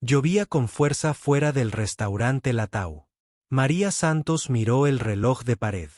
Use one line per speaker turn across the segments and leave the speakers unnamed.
Llovía con fuerza fuera del restaurante Latau. María Santos miró el reloj de pared.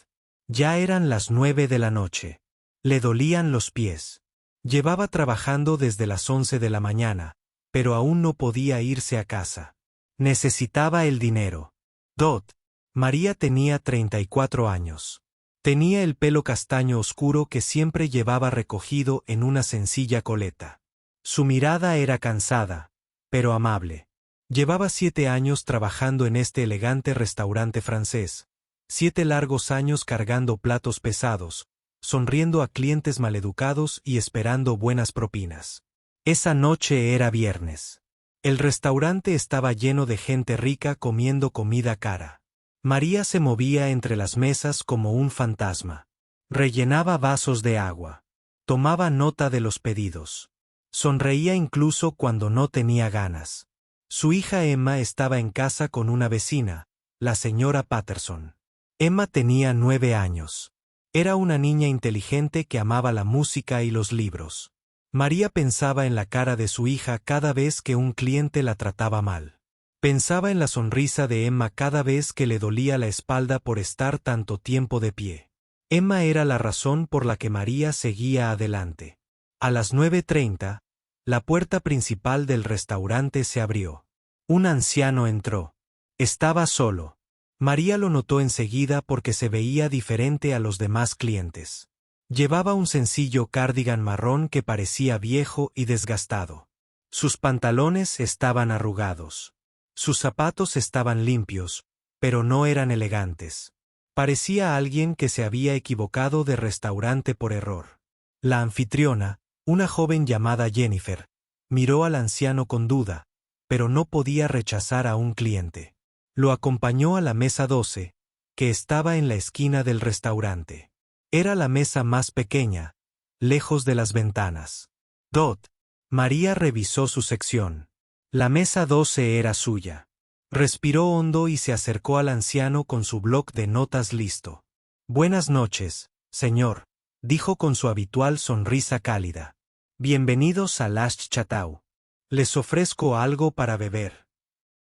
Ya eran las 9 de la noche. Le dolían los pies. Llevaba trabajando desde las 11 de la mañana, pero aún no podía irse a casa. Necesitaba el dinero. Dot. María tenía 34 años. Tenía el pelo castaño oscuro que siempre llevaba recogido en una sencilla coleta. Su mirada era cansada, pero amable. Llevaba 7 años trabajando en este elegante restaurante francés, 7 largos años cargando platos pesados, sonriendo a clientes maleducados y esperando buenas propinas. Esa noche era viernes. El restaurante estaba lleno de gente rica comiendo comida cara. María se movía entre las mesas como un fantasma. Rellenaba vasos de agua. Tomaba nota de los pedidos. Sonreía incluso cuando no tenía ganas. Su hija Emma estaba en casa con una vecina, la señora Patterson. Emma tenía 9 años. Era una niña inteligente que amaba la música y los libros. María pensaba en la cara de su hija cada vez que un cliente la trataba mal. Pensaba en la sonrisa de Emma cada vez que le dolía la espalda por estar tanto tiempo de pie. Emma era la razón por la que María seguía adelante. A las 9:30, la puerta principal del restaurante se abrió. Un anciano entró. Estaba solo. María lo notó enseguida porque se veía diferente a los demás clientes. Llevaba un sencillo cardigan marrón que parecía viejo y desgastado. Sus pantalones estaban arrugados. Sus zapatos estaban limpios, pero no eran elegantes. Parecía alguien que se había equivocado de restaurante por error. La anfitriona, una joven llamada Jennifer, miró al anciano con duda, pero no podía rechazar a un cliente. Lo acompañó a la mesa 12, que estaba en la esquina del restaurante. Era la mesa más pequeña, lejos de las ventanas. Dot. María revisó su sección. La mesa 12 era suya. Respiró hondo y se acercó al anciano con su bloc de notas listo. Buenas noches, señor, dijo con su habitual sonrisa cálida. Bienvenidos a L'Arche Chatau. Les ofrezco algo para beber.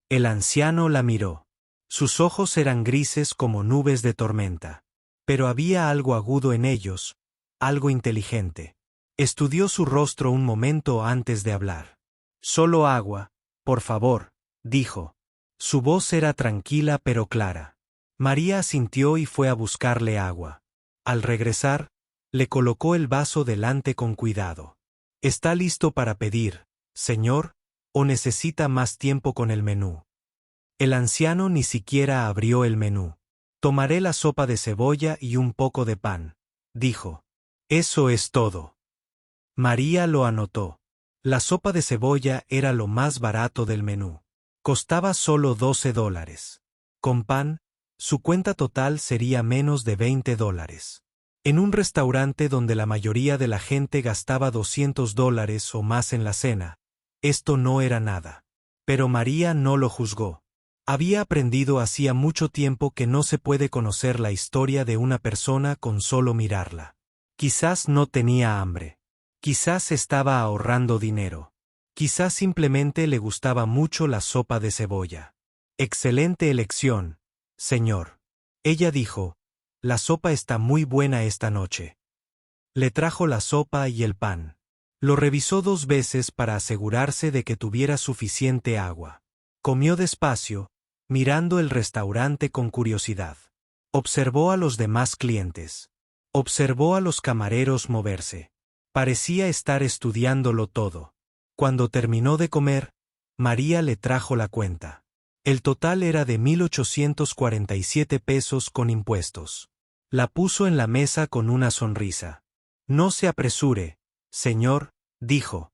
El anciano la miró. Sus ojos eran grises como nubes de tormenta. Pero había algo agudo en ellos, algo inteligente. Estudió su rostro un momento antes de hablar. Solo agua, por favor, dijo. Su voz era tranquila pero clara. María asintió y fue a buscarle agua. Al regresar, le colocó el vaso delante con cuidado. ¿Está listo para pedir, señor, o necesita más tiempo con el menú? El anciano ni siquiera abrió el menú. Tomaré la sopa de cebolla y un poco de pan, dijo. Eso es todo. María lo anotó. La sopa de cebolla era lo más barato del menú. Costaba solo $12. Con pan, su cuenta total sería menos de $20. En un restaurante donde la mayoría de la gente gastaba $200 o más en la cena, esto no era nada. Pero María no lo juzgó. Había aprendido hacía mucho tiempo que no se puede conocer la historia de una persona con solo mirarla. Quizás no tenía hambre. Quizás estaba ahorrando dinero. Quizás simplemente le gustaba mucho la sopa de cebolla. Excelente elección, señor. Ella dijo, la sopa está muy buena esta noche. Le trajo la sopa y el pan. Lo revisó 2 veces para asegurarse de que tuviera suficiente agua. Comió despacio, mirando el restaurante con curiosidad. Observó a los demás clientes. Observó a los camareros moverse. Parecía estar estudiándolo todo. Cuando terminó de comer, María le trajo la cuenta. El total era de 1,847 pesos con impuestos. La puso en la mesa con una sonrisa. No se apresure, señor, dijo.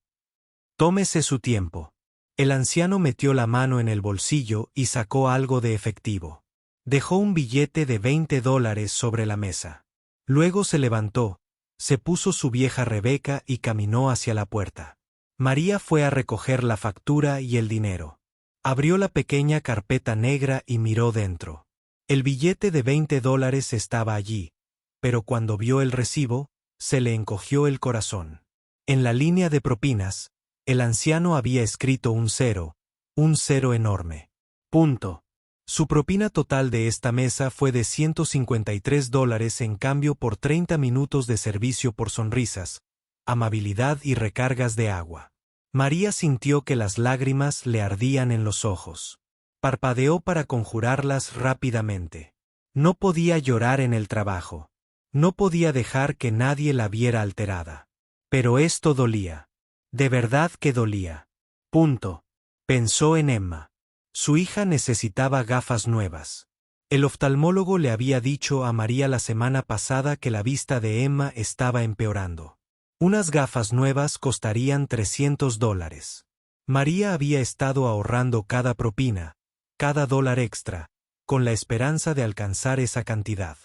Tómese su tiempo. El anciano metió la mano en el bolsillo y sacó algo de efectivo. Dejó un billete de $20 sobre la mesa. Luego se levantó, se puso su vieja Rebeca y caminó hacia la puerta. María fue a recoger la factura y el dinero. Abrió la pequeña carpeta negra y miró dentro. El billete de $20 estaba allí, pero cuando vio el recibo, se le encogió el corazón. En la línea de propinas, el anciano había escrito un 0, Un cero enorme. Punto. Su propina total de esta mesa fue de $153 en cambio por 30 minutos de servicio por sonrisas, amabilidad y recargas de agua. María sintió que las lágrimas le ardían en los ojos. Parpadeó para conjurarlas rápidamente. No podía llorar en el trabajo. No podía dejar que nadie la viera alterada. Pero esto dolía. De verdad que dolía. Punto. Pensó en Emma. Su hija necesitaba gafas nuevas. El oftalmólogo le había dicho a María la semana pasada que la vista de Emma estaba empeorando. Unas gafas nuevas costarían $300. María había estado ahorrando cada propina, cada dólar extra, con la esperanza de alcanzar esa cantidad.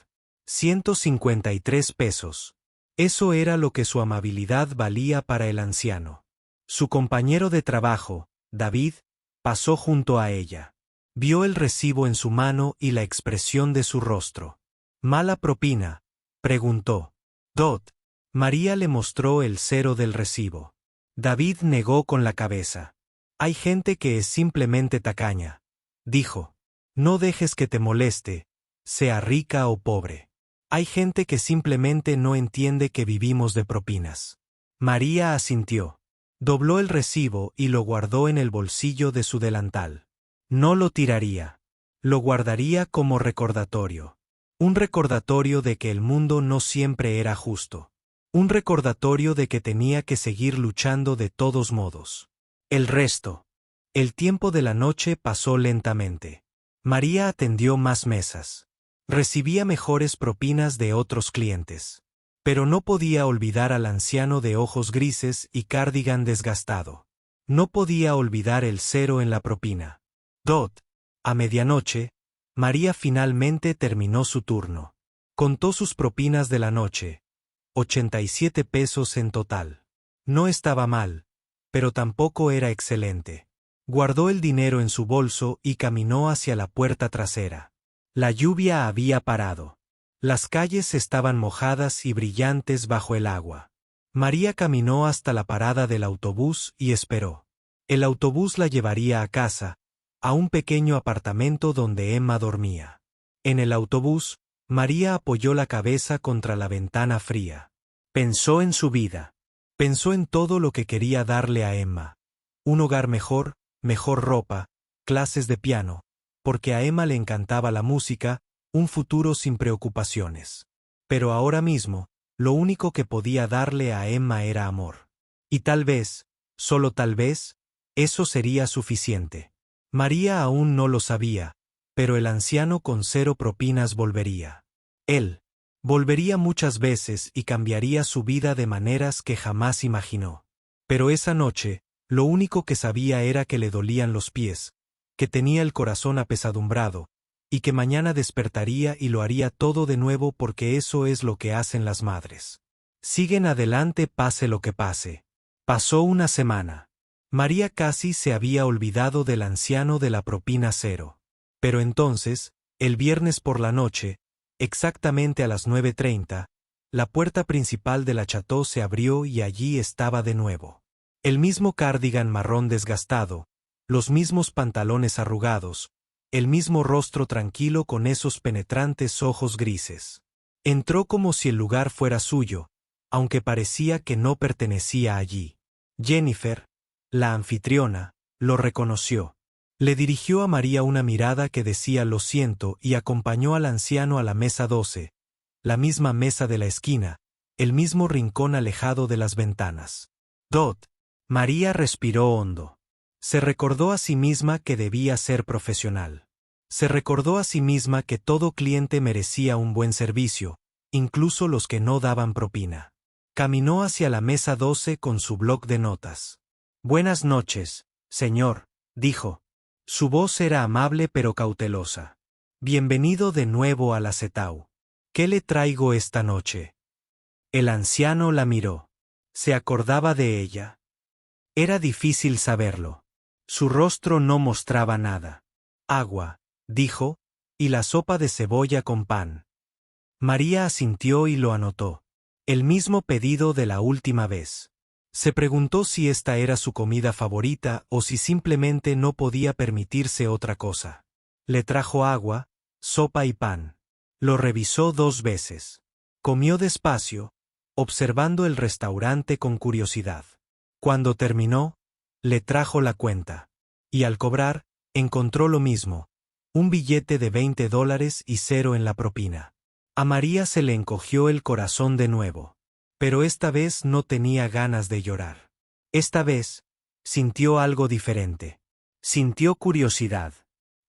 153 pesos. Eso era lo que su amabilidad valía para el anciano. Su compañero de trabajo, David, pasó junto a ella. Vio el recibo en su mano y la expresión de su rostro. ¿Mala propina?, preguntó. Dot. María le mostró el cero del recibo. David negó con la cabeza. Hay gente que es simplemente tacaña, dijo. No dejes que te moleste, sea rica o pobre. Hay gente que simplemente no entiende que vivimos de propinas. María asintió. Dobló el recibo y lo guardó en el bolsillo de su delantal. No lo tiraría. Lo guardaría como recordatorio. Un recordatorio de que el mundo no siempre era justo. Un recordatorio de que tenía que seguir luchando de todos modos. El resto. El tiempo de la noche pasó lentamente. María atendió más mesas. Recibía mejores propinas de otros clientes. Pero no podía olvidar al anciano de ojos grises y cardigan desgastado. No podía olvidar el cero en la propina. Dot. A medianoche, María finalmente terminó su turno. Contó sus propinas de la noche. 87 pesos en total. No estaba mal, pero tampoco era excelente. Guardó el dinero en su bolso y caminó hacia la puerta trasera. La lluvia había parado. Las calles estaban mojadas y brillantes bajo el agua. María caminó hasta la parada del autobús y esperó. El autobús la llevaría a casa, a un pequeño apartamento donde Emma dormía. En el autobús, María apoyó la cabeza contra la ventana fría. Pensó en su vida. Pensó en todo lo que quería darle a Emma. Un hogar mejor, mejor ropa, clases de piano, porque a Emma le encantaba la música, un futuro sin preocupaciones. Pero ahora mismo, lo único que podía darle a Emma era amor. Y tal vez, solo tal vez, eso sería suficiente. María aún no lo sabía, pero el anciano con cero propinas volvería. Él volvería muchas veces y cambiaría su vida de maneras que jamás imaginó. Pero esa noche, lo único que sabía era que le dolían los pies, que tenía el corazón apesadumbrado, y que mañana despertaría y lo haría todo de nuevo porque eso es lo que hacen las madres. Siguen adelante pase lo que pase. Pasó una semana. María casi se había olvidado del anciano de la propina cero. Pero entonces, el viernes por la noche, exactamente a las 9:30, la puerta principal de la Chateau se abrió y allí estaba de nuevo. El mismo cardigan marrón desgastado, los mismos pantalones arrugados, el mismo rostro tranquilo con esos penetrantes ojos grises. Entró como si el lugar fuera suyo, aunque parecía que no pertenecía allí. Jennifer, la anfitriona, lo reconoció. Le dirigió a María una mirada que decía lo siento y acompañó al anciano a la mesa 12, la misma mesa de la esquina, el mismo rincón alejado de las ventanas. Dot. María respiró hondo. Se recordó a sí misma que debía ser profesional. Se recordó a sí misma que todo cliente merecía un buen servicio, incluso los que no daban propina. Caminó hacia la mesa 12 con su bloc de notas. Buenas noches, señor, dijo. Su voz era amable pero cautelosa. Bienvenido de nuevo a la Cetau. ¿Qué le traigo esta noche? El anciano la miró. Se acordaba de ella. Era difícil saberlo. Su rostro no mostraba nada. Agua, dijo, y la sopa de cebolla con pan. María asintió y lo anotó. El mismo pedido de la última vez. Se preguntó si esta era su comida favorita o si simplemente no podía permitirse otra cosa. Le trajo agua, sopa y pan. Lo revisó 2 veces. Comió despacio, observando el restaurante con curiosidad. Cuando terminó, le trajo la cuenta. Y al cobrar, encontró lo mismo, un billete de $20 y 0 en la propina. A María se le encogió el corazón de nuevo. Pero esta vez no tenía ganas de llorar. Esta vez, sintió algo diferente. Sintió curiosidad.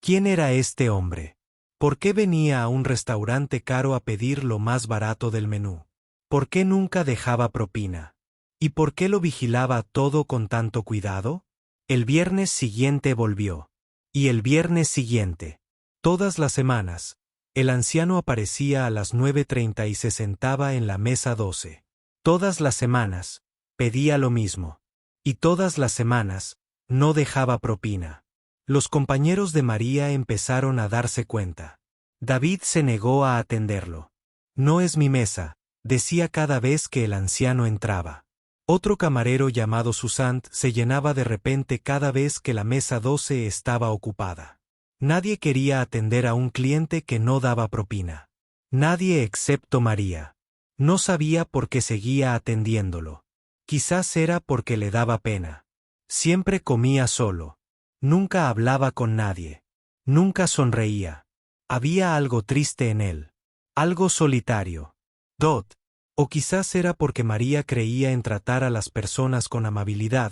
¿Quién era este hombre? ¿Por qué venía a un restaurante caro a pedir lo más barato del menú? ¿Por qué nunca dejaba propina? ¿Y por qué lo vigilaba todo con tanto cuidado? El viernes siguiente volvió. Y el viernes siguiente. Todas las semanas, el anciano aparecía a las 9:30 y se sentaba en la mesa 12. Todas las semanas, pedía lo mismo. Y todas las semanas, no dejaba propina. Los compañeros de María empezaron a darse cuenta. David se negó a atenderlo. No es mi mesa, decía cada vez que el anciano entraba. Otro camarero llamado Susant se llenaba de repente cada vez que la mesa 12 estaba ocupada. Nadie quería atender a un cliente que no daba propina. Nadie excepto María. No sabía por qué seguía atendiéndolo. Quizás era porque le daba pena. Siempre comía solo. Nunca hablaba con nadie. Nunca sonreía. Había algo triste en él. Algo solitario. O quizás era porque María creía en tratar a las personas con amabilidad,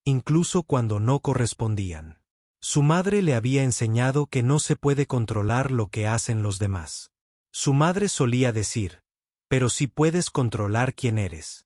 incluso cuando no correspondían. Su madre le había enseñado que no se puede controlar lo que hacen los demás. Su madre solía decir, pero sí puedes controlar quién eres.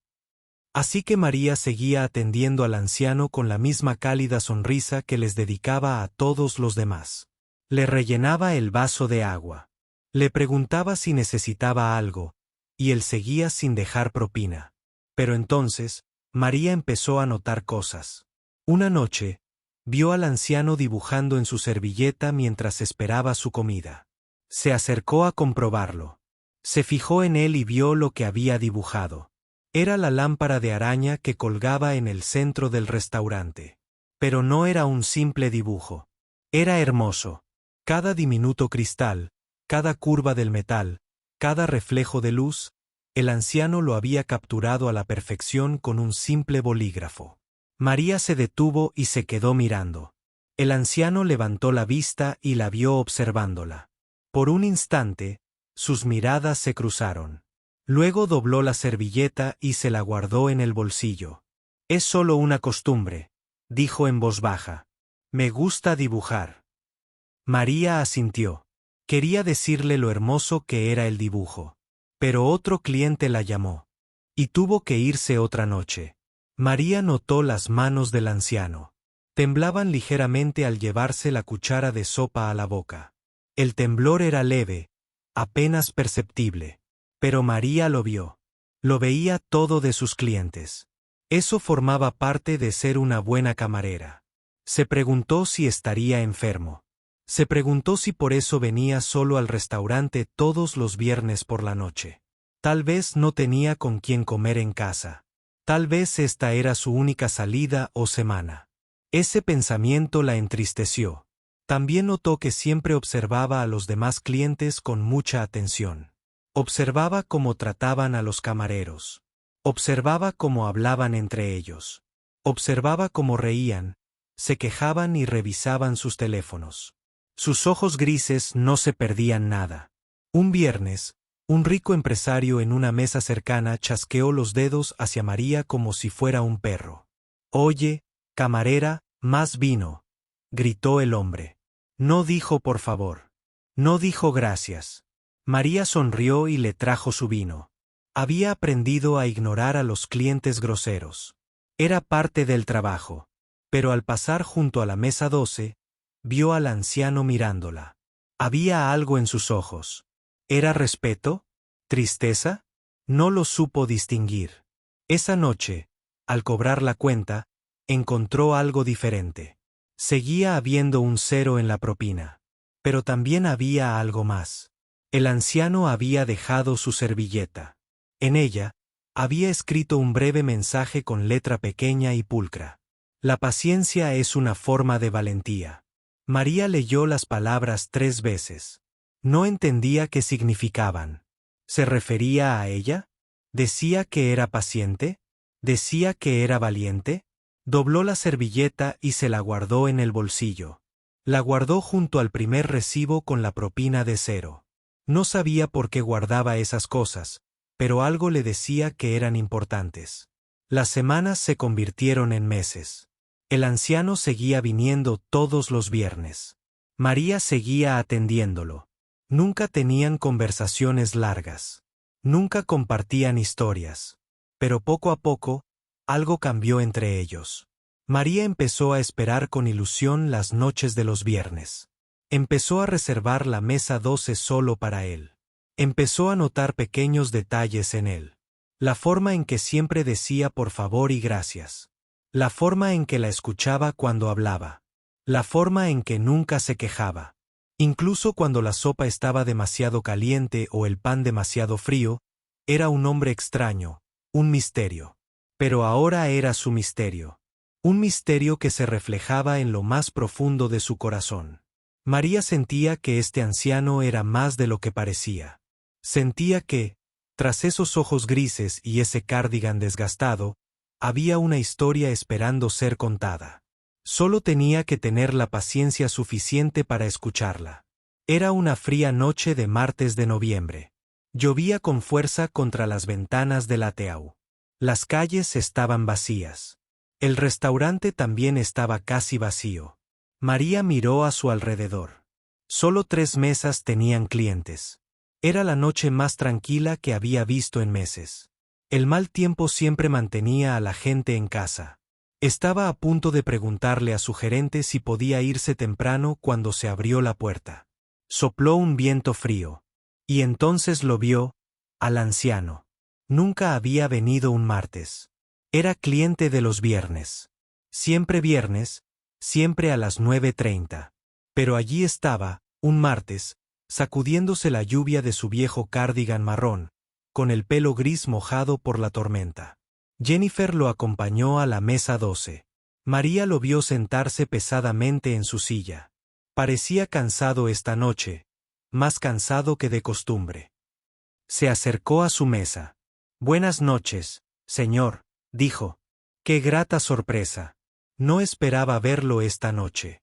Así que María seguía atendiendo al anciano con la misma cálida sonrisa que les dedicaba a todos los demás. Le rellenaba el vaso de agua. Le preguntaba si necesitaba algo, y él seguía sin dejar propina. Pero entonces, María empezó a notar cosas. Una noche, vio al anciano dibujando en su servilleta mientras esperaba su comida. Se acercó a comprobarlo. Se fijó en él y vio lo que había dibujado. Era la lámpara de araña que colgaba en el centro del restaurante. Pero no era un simple dibujo. Era hermoso. Cada diminuto cristal, cada curva del metal, cada reflejo de luz, el anciano lo había capturado a la perfección con un simple bolígrafo. María se detuvo y se quedó mirando. El anciano levantó la vista y la vio observándola. Por un instante, sus miradas se cruzaron. Luego dobló la servilleta y se la guardó en el bolsillo. Es solo una costumbre, dijo en voz baja. Me gusta dibujar. María asintió. Quería decirle lo hermoso que era el dibujo. Pero otro cliente la llamó. Y tuvo que irse otra noche. María notó las manos del anciano. Temblaban ligeramente al llevarse la cuchara de sopa a la boca. El temblor era leve, apenas perceptible. Pero María lo vio. Lo veía todo de sus clientes. Eso formaba parte de ser una buena camarera. Se preguntó si estaría enfermo. Se preguntó si por eso venía solo al restaurante todos los viernes por la noche. Tal vez no tenía con quién comer en casa. Tal vez esta era su única salida o semana. Ese pensamiento la entristeció. También notó que siempre observaba a los demás clientes con mucha atención. Observaba cómo trataban a los camareros. Observaba cómo hablaban entre ellos. Observaba cómo reían, se quejaban y revisaban sus teléfonos. Sus ojos grises no se perdían nada. Un viernes, un rico empresario en una mesa cercana chasqueó los dedos hacia María como si fuera un perro. «Oye, camarera, más vino», gritó el hombre. No dijo por favor. No dijo gracias. María sonrió y le trajo su vino. Había aprendido a ignorar a los clientes groseros. Era parte del trabajo. Pero al pasar junto a la mesa 12, vio al anciano mirándola. Había algo en sus ojos. ¿Era respeto? ¿Tristeza? No lo supo distinguir. Esa noche, al cobrar la cuenta, encontró algo diferente. Seguía habiendo un 0 en la propina. Pero también había algo más. El anciano había dejado su servilleta. En ella, Había escrito un breve mensaje con letra pequeña y pulcra. La paciencia es una forma de valentía. María leyó las palabras 3 veces. No entendía qué significaban. ¿Se refería a ella? ¿Decía que era paciente? ¿Decía que era valiente? Dobló la servilleta y se la guardó en el bolsillo. La guardó junto al primer recibo con la propina de 0. No sabía por qué guardaba esas cosas, pero algo le decía que eran importantes. Las semanas se convirtieron en meses. El anciano seguía viniendo todos los viernes. María seguía atendiéndolo. Nunca tenían conversaciones largas. Nunca compartían historias. Pero poco a poco, algo cambió entre ellos. María empezó a esperar con ilusión las noches de los viernes. Empezó a reservar la mesa 12 solo para él. Empezó a notar pequeños detalles en él. La forma en que siempre decía por favor y gracias. La forma en que la escuchaba cuando hablaba. La forma en que nunca se quejaba. Incluso cuando la sopa estaba demasiado caliente o el pan demasiado frío, era un hombre extraño, un misterio. Pero ahora era su misterio. Un misterio que se reflejaba en lo más profundo de su corazón. María sentía que este anciano era más de lo que parecía. Sentía que, tras esos ojos grises y ese cardigan desgastado, había una historia esperando ser contada. Solo tenía que tener la paciencia suficiente para escucharla. Era una fría noche de martes de noviembre. Llovía con fuerza contra las ventanas del Ateau. Las calles estaban vacías. El restaurante también estaba casi vacío. María miró a su alrededor. Solo 3 mesas tenían clientes. Era la noche más tranquila que había visto en meses. El mal tiempo siempre mantenía a la gente en casa. Estaba a punto de preguntarle a su gerente si podía irse temprano cuando se abrió la puerta. Sopló un viento frío. Y entonces lo vio, al anciano. Nunca había venido un martes. Era cliente de los viernes. Siempre viernes, siempre a las 9:30. Pero allí estaba, un martes, sacudiéndose la lluvia de su viejo cardigan marrón, con el pelo gris mojado por la tormenta. Jennifer lo acompañó a la mesa 12. María lo vio sentarse pesadamente en su silla. Parecía cansado esta noche, más cansado que de costumbre. Se acercó a su mesa. «Buenas noches, señor», dijo. «Qué grata sorpresa. No esperaba verlo esta noche».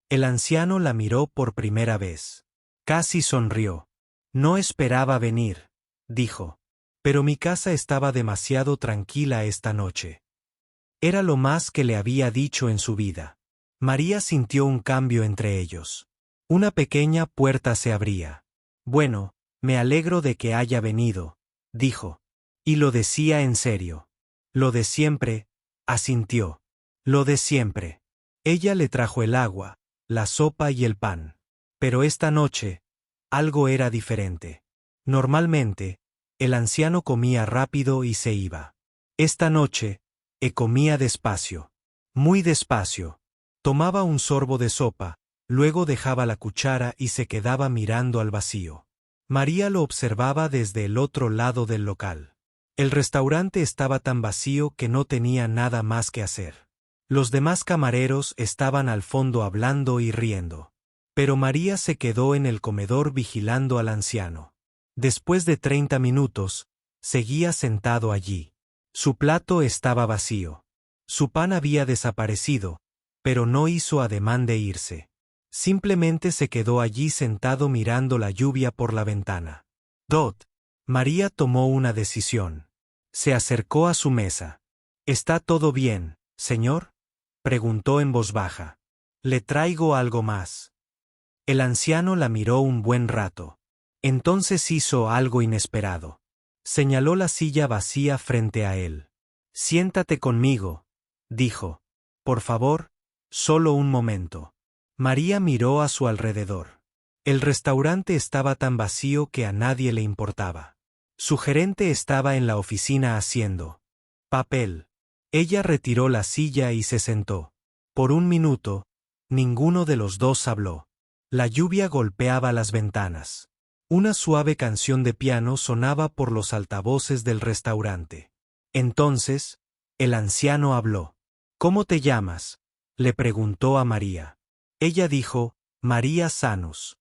El anciano la miró por primera vez. Casi sonrió. «No esperaba venir», dijo. «Pero mi casa estaba demasiado tranquila esta noche». Era lo más que le había dicho en su vida. María sintió un cambio entre ellos. Una pequeña puerta se abría. «Bueno, me alegro de que haya venido», dijo. Y lo decía en serio. «Lo de siempre», asintió. «Lo de siempre». Ella le trajo el agua, la sopa y el pan. Pero esta noche, algo era diferente. Normalmente, el anciano comía rápido y se iba. Esta noche, comía despacio. Muy despacio. Tomaba un sorbo de sopa, luego dejaba la cuchara y se quedaba mirando al vacío. María lo observaba desde el otro lado del local. El restaurante estaba tan vacío que no tenía nada más que hacer. Los demás camareros estaban al fondo hablando y riendo. Pero María se quedó en el comedor vigilando al anciano. Después de 30 minutos, seguía sentado allí. Su plato estaba vacío. Su pan había desaparecido, pero no hizo ademán de irse. Simplemente se quedó allí sentado mirando la lluvia por la ventana. María tomó una decisión. Se acercó a su mesa. «¿Está todo bien, señor?», preguntó en voz baja. «Le traigo algo más». El anciano la miró un buen rato. Entonces hizo algo inesperado. Señaló la silla vacía frente a él. «Siéntate conmigo», dijo. «Por favor, solo un momento». María miró a su alrededor. El restaurante estaba tan vacío que a nadie le importaba. Su gerente estaba en la oficina haciendo papel. Ella retiró la silla y se sentó. Por un minuto, ninguno de los dos habló. La lluvia golpeaba las ventanas. Una suave canción de piano sonaba por los altavoces del restaurante. Entonces, el anciano habló. ¿Cómo te llamas?, le preguntó a María. Ella dijo, María Sanus.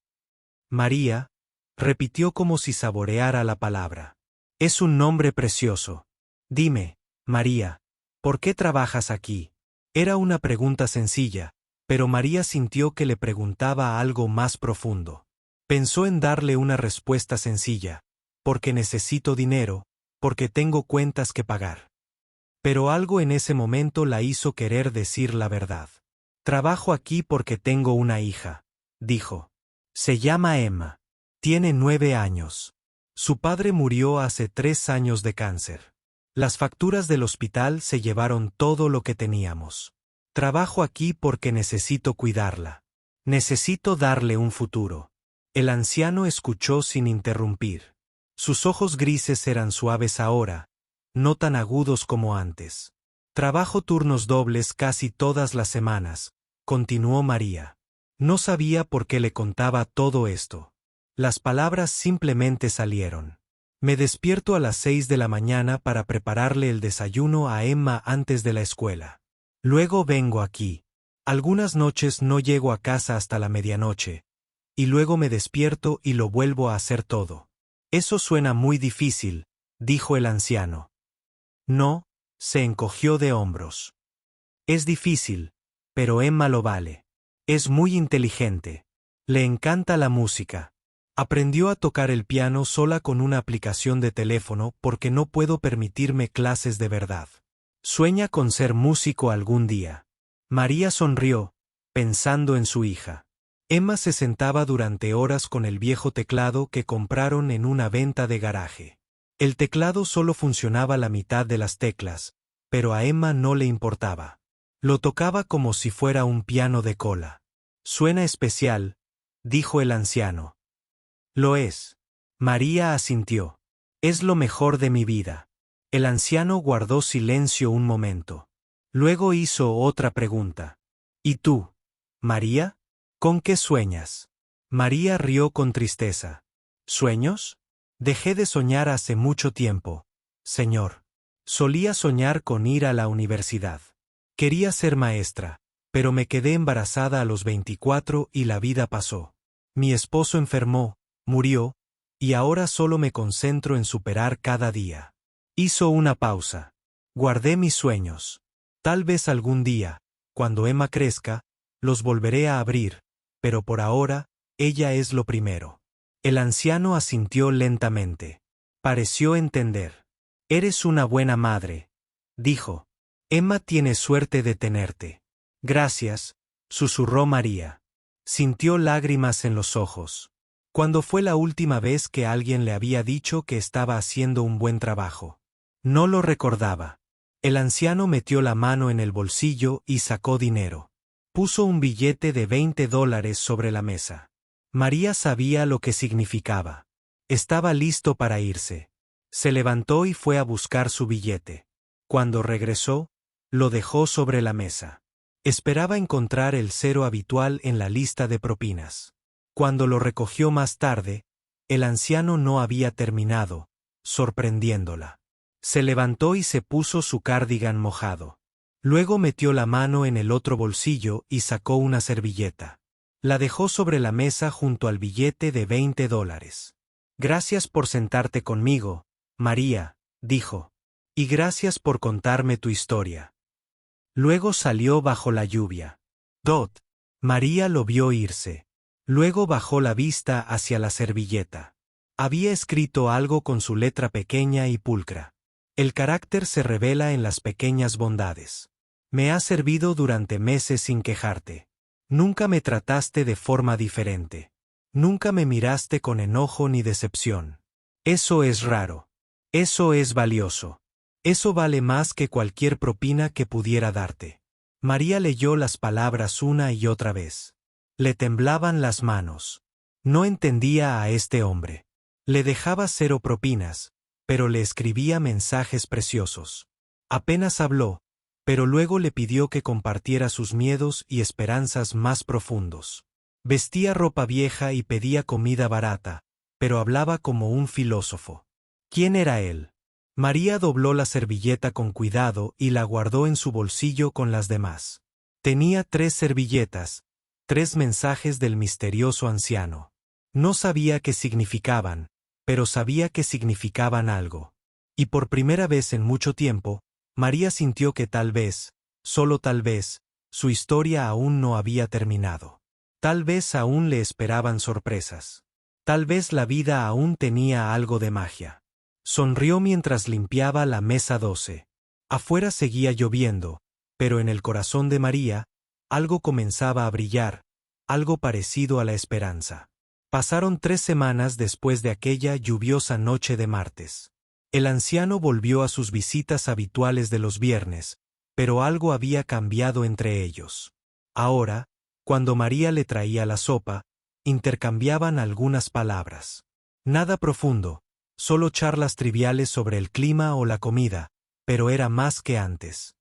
María, repitió como si saboreara la palabra. Es un nombre precioso. Dime, María, ¿por qué trabajas aquí? Era una pregunta sencilla, pero María sintió que le preguntaba algo más profundo. Pensó en darle una respuesta sencilla, porque necesito dinero, porque tengo cuentas que pagar. Pero algo en ese momento la hizo querer decir la verdad. Trabajo aquí porque tengo una hija, dijo. Se llama Emma. Tiene 9 años. Su padre murió hace 3 años de cáncer. Las facturas del hospital se llevaron todo lo que teníamos. Trabajo aquí porque necesito cuidarla. Necesito darle un futuro. El anciano escuchó sin interrumpir. Sus ojos grises eran suaves ahora, no tan agudos como antes. Trabajo turnos dobles casi todas las semanas, continuó María. No sabía por qué le contaba todo esto. Las palabras simplemente salieron. Me despierto a las 6 de la mañana para prepararle el desayuno a Emma antes de la escuela. Luego vengo aquí. Algunas noches no llego a casa hasta la medianoche. Y luego me despierto y lo vuelvo a hacer todo. Eso suena muy difícil, dijo el anciano. No, se encogió de hombros. Es difícil, pero Emma lo vale. Es muy inteligente. Le encanta la música. Aprendió a tocar el piano sola con una aplicación de teléfono porque no puedo permitirme clases de verdad. Sueña con ser músico algún día. María sonrió, pensando en su hija. Emma se sentaba durante horas con el viejo teclado que compraron en una venta de garaje. El teclado solo funcionaba la mitad de las teclas, pero a Emma no le importaba. Lo tocaba como si fuera un piano de cola. Suena especial, dijo el anciano. Lo es. María asintió. Es lo mejor de mi vida. El anciano guardó silencio un momento. Luego hizo otra pregunta. ¿Y tú, María? ¿Con qué sueñas? María rió con tristeza. ¿Sueños? Dejé de soñar hace mucho tiempo, señor. Solía soñar con ir a la universidad. Quería ser maestra, pero me quedé embarazada a los 24 y la vida pasó. Mi esposo enfermó, murió, y ahora solo me concentro en superar cada día. Hizo una pausa. Guardé mis sueños. Tal vez algún día, cuando Emma crezca, los volveré a abrir, pero por ahora, ella es lo primero. El anciano asintió lentamente. Pareció entender. Eres una buena madre, dijo. Emma tiene suerte de tenerte. Gracias, susurró María. Sintió lágrimas en los ojos. ¿Cuándo fue la última vez que alguien le había dicho que estaba haciendo un buen trabajo? No lo recordaba. El anciano metió la mano en el bolsillo y sacó dinero. Puso un billete de $20 sobre la mesa. María sabía lo que significaba. Estaba listo para irse. Se levantó y fue a buscar su billete. Cuando regresó, lo dejó sobre la mesa. Esperaba encontrar el 0 habitual en la lista de propinas. Cuando lo recogió más tarde, el anciano no había terminado, sorprendiéndola. Se levantó y se puso su cardigan mojado. Luego metió la mano en el otro bolsillo y sacó una servilleta. La dejó sobre la mesa junto al billete de $20. Gracias por sentarte conmigo, María, dijo. Y gracias por contarme tu historia. Luego salió bajo la lluvia. Dot. María lo vio irse. Luego bajó la vista hacia la servilleta. Había escrito algo con su letra pequeña y pulcra. El carácter se revela en las pequeñas bondades. Me has servido durante meses sin quejarte. Nunca me trataste de forma diferente. Nunca me miraste con enojo ni decepción. Eso es raro. Eso es valioso. Eso vale más que cualquier propina que pudiera darte. María leyó las palabras una y otra vez. Le temblaban las manos. No entendía a este hombre. Le dejaba 0 propinas, pero le escribía mensajes preciosos. Apenas habló, pero luego le pidió que compartiera sus miedos y esperanzas más profundos. Vestía ropa vieja y pedía comida barata, pero hablaba como un filósofo. ¿Quién era él? María dobló la servilleta con cuidado y la guardó en su bolsillo con las demás. Tenía 3 servilletas, 3 mensajes del misterioso anciano. No sabía qué significaban, pero sabía que significaban algo. Y por primera vez en mucho tiempo, María sintió que tal vez, solo tal vez, su historia aún no había terminado. Tal vez aún le esperaban sorpresas. Tal vez la vida aún tenía algo de magia. Sonrió mientras limpiaba la mesa 12. Afuera seguía lloviendo, pero en el corazón de María, algo comenzaba a brillar, algo parecido a la esperanza. Pasaron 3 semanas después de aquella lluviosa noche de martes. El anciano volvió a sus visitas habituales de los viernes, pero algo había cambiado entre ellos. Ahora, cuando María le traía la sopa, intercambiaban algunas palabras. Nada profundo, solo charlas triviales sobre el clima o la comida, pero era más que antes.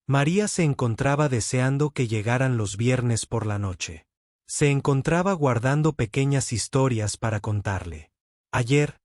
María se encontraba deseando que llegaran los viernes por la noche. Se encontraba guardando pequeñas historias para contarle. Ayer,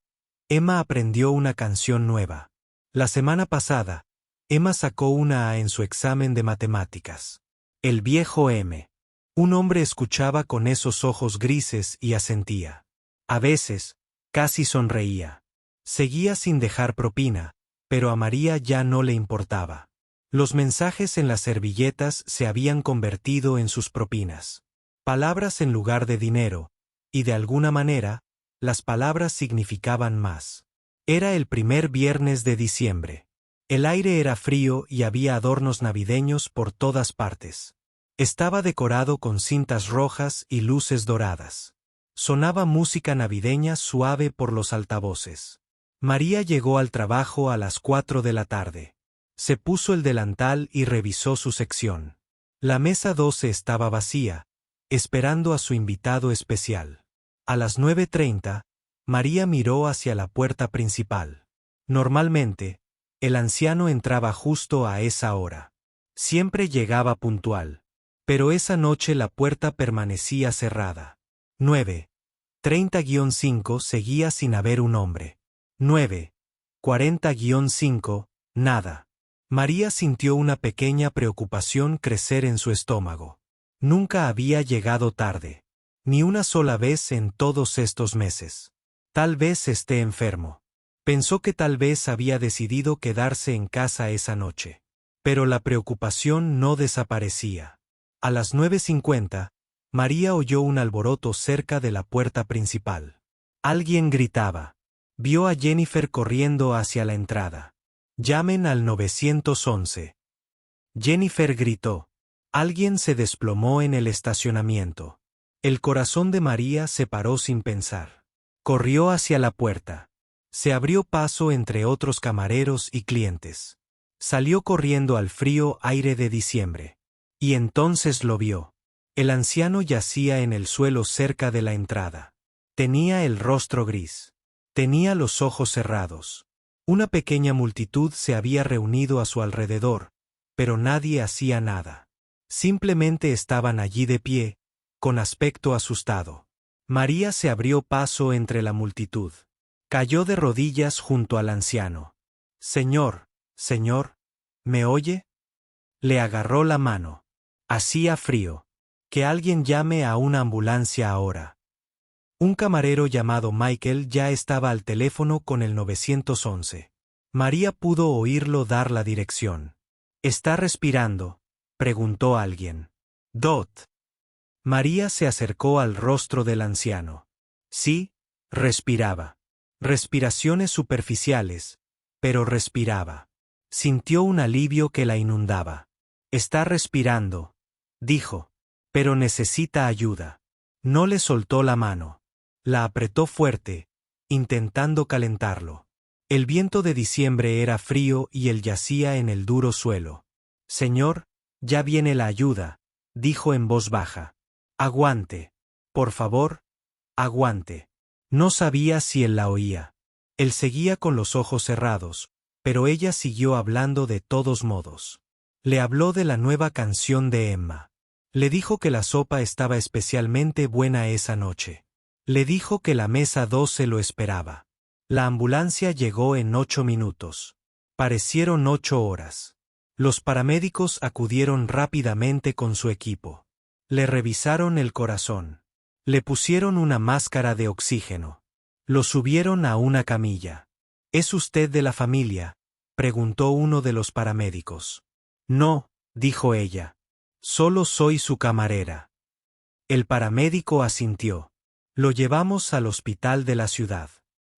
Emma aprendió una canción nueva. La semana pasada, Emma sacó una A en su examen de matemáticas. El viejo M. Un hombre escuchaba con esos ojos grises y asentía. A veces, casi sonreía. Seguía sin dejar propina, pero a María ya no le importaba. Los mensajes en las servilletas se habían convertido en sus propinas. Palabras en lugar de dinero, y de alguna manera, las palabras significaban más. Era el primer viernes de diciembre. El aire era frío y había adornos navideños por todas partes. Estaba decorado con cintas rojas y luces doradas. Sonaba música navideña suave por los altavoces. María llegó al trabajo a las 4 de la tarde. Se puso el delantal y revisó su sección. La mesa 12 estaba vacía, esperando a su invitado especial. A las 9:30, María miró hacia la puerta principal. Normalmente, el anciano entraba justo a esa hora. Siempre llegaba puntual. Pero esa noche la puerta permanecía cerrada. 9:30-5 seguía sin haber un hombre. 9:40-5, nada. María sintió una pequeña preocupación crecer en su estómago. Nunca había llegado tarde. Ni una sola vez en todos estos meses. Tal vez esté enfermo. Pensó que tal vez había decidido quedarse en casa esa noche. Pero la preocupación no desaparecía. A las 9:50, María oyó un alboroto cerca de la puerta principal. Alguien gritaba. Vio a Jennifer corriendo hacia la entrada. Llamen al 911. Jennifer gritó. Alguien se desplomó en el estacionamiento. El corazón de María se paró sin pensar. Corrió hacia la puerta. Se abrió paso entre otros camareros y clientes. Salió corriendo al frío aire de diciembre. Y entonces lo vio. El anciano yacía en el suelo cerca de la entrada. Tenía el rostro gris. Tenía los ojos cerrados. Una pequeña multitud se había reunido a su alrededor, pero nadie hacía nada. Simplemente estaban allí de pie, con aspecto asustado. María se abrió paso entre la multitud. Cayó de rodillas junto al anciano. Señor, ¿me oye? Le agarró la mano. Hacía frío. Que alguien llame a una ambulancia ahora. Un camarero llamado Michael ya estaba al teléfono con el 911. María pudo oírlo dar la dirección. ¿Está respirando?, preguntó alguien. María se acercó al rostro del anciano. Sí, respiraba. Respiraciones superficiales, pero respiraba. Sintió un alivio que la inundaba. Está respirando, dijo, pero necesita ayuda. No le soltó la mano. La apretó fuerte, intentando calentarlo. El viento de diciembre era frío y él yacía en el duro suelo. Señor, ya viene la ayuda, dijo en voz baja. Aguante. Por favor, aguante. No sabía si él la oía. Él seguía con los ojos cerrados, pero ella siguió hablando de todos modos. Le habló de la nueva canción de Emma. Le dijo que la sopa estaba especialmente buena esa noche. Le dijo que la mesa 12 lo esperaba. La ambulancia llegó en 8 minutos. Parecieron 8 horas. Los paramédicos acudieron rápidamente con su equipo. Le revisaron el corazón. Le pusieron una máscara de oxígeno. Lo subieron a una camilla. ¿Es usted de la familia?, preguntó uno de los paramédicos. No, dijo ella. Solo soy su camarera. El paramédico asintió. Lo llevamos al hospital de la ciudad.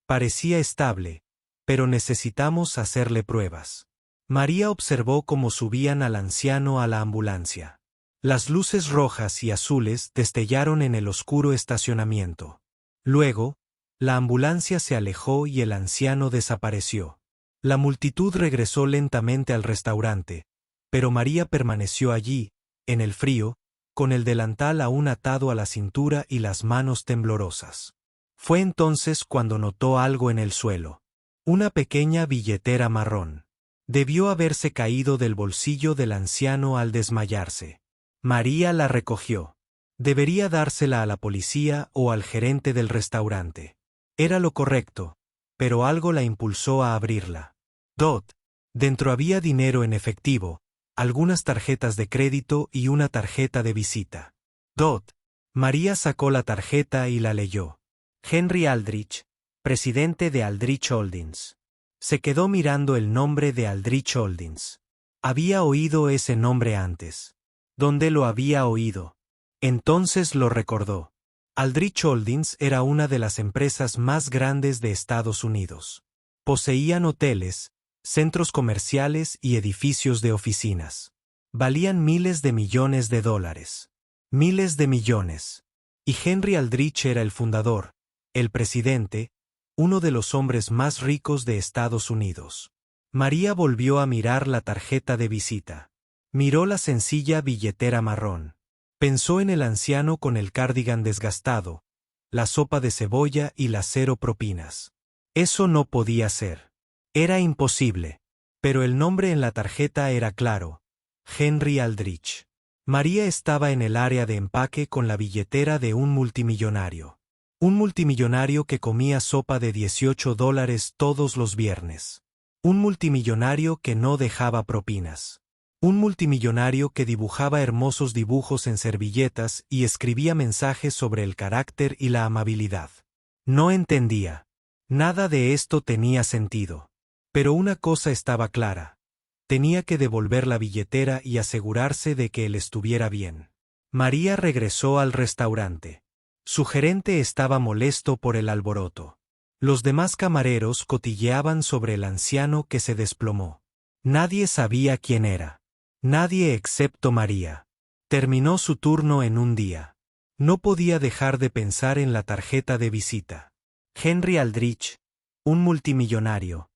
Parecía estable, pero necesitamos hacerle pruebas. María observó cómo subían al anciano a la ambulancia. Las luces rojas y azules destellaron en el oscuro estacionamiento. Luego, la ambulancia se alejó y el anciano desapareció. La multitud regresó lentamente al restaurante, pero María permaneció allí, en el frío, con el delantal aún atado a la cintura y las manos temblorosas. Fue entonces cuando notó algo en el suelo. Una pequeña billetera marrón. Debió haberse caído del bolsillo del anciano al desmayarse. María la recogió. Debería dársela a la policía o al gerente del restaurante. Era lo correcto, pero algo la impulsó a abrirla. Dentro había dinero en efectivo, algunas tarjetas de crédito y una tarjeta de visita. María sacó la tarjeta y la leyó. Henry Aldrich, presidente de Aldrich Holdings. Se quedó mirando el nombre de Aldrich Holdings. Había oído ese nombre antes. ¿Dónde lo había oído? Entonces lo recordó. Aldrich Holdings era una de las empresas más grandes de Estados Unidos. Poseían hoteles, centros comerciales y edificios de oficinas. Valían miles de millones de dólares. Miles de millones. Y Henry Aldrich era el fundador, el presidente, uno de los hombres más ricos de Estados Unidos. María volvió a mirar la tarjeta de visita. Miró la sencilla billetera marrón. Pensó en el anciano con el cardigan desgastado, la sopa de cebolla y las 0 propinas. Eso no podía ser. Era imposible. Pero el nombre en la tarjeta era claro. Henry Aldrich. María estaba en el área de empaque con la billetera de un multimillonario. Un multimillonario que comía sopa de $18 todos los viernes. Un multimillonario que no dejaba propinas. Un multimillonario que dibujaba hermosos dibujos en servilletas y escribía mensajes sobre el carácter y la amabilidad. No entendía. Nada de esto tenía sentido. Pero una cosa estaba clara. Tenía que devolver la billetera y asegurarse de que él estuviera bien. María regresó al restaurante. Su gerente estaba molesto por el alboroto. Los demás camareros cotilleaban sobre el anciano que se desplomó. Nadie sabía quién era. Nadie excepto María. Terminó su turno en un día. No podía dejar de pensar en la tarjeta de visita. Henry Aldrich, un multimillonario.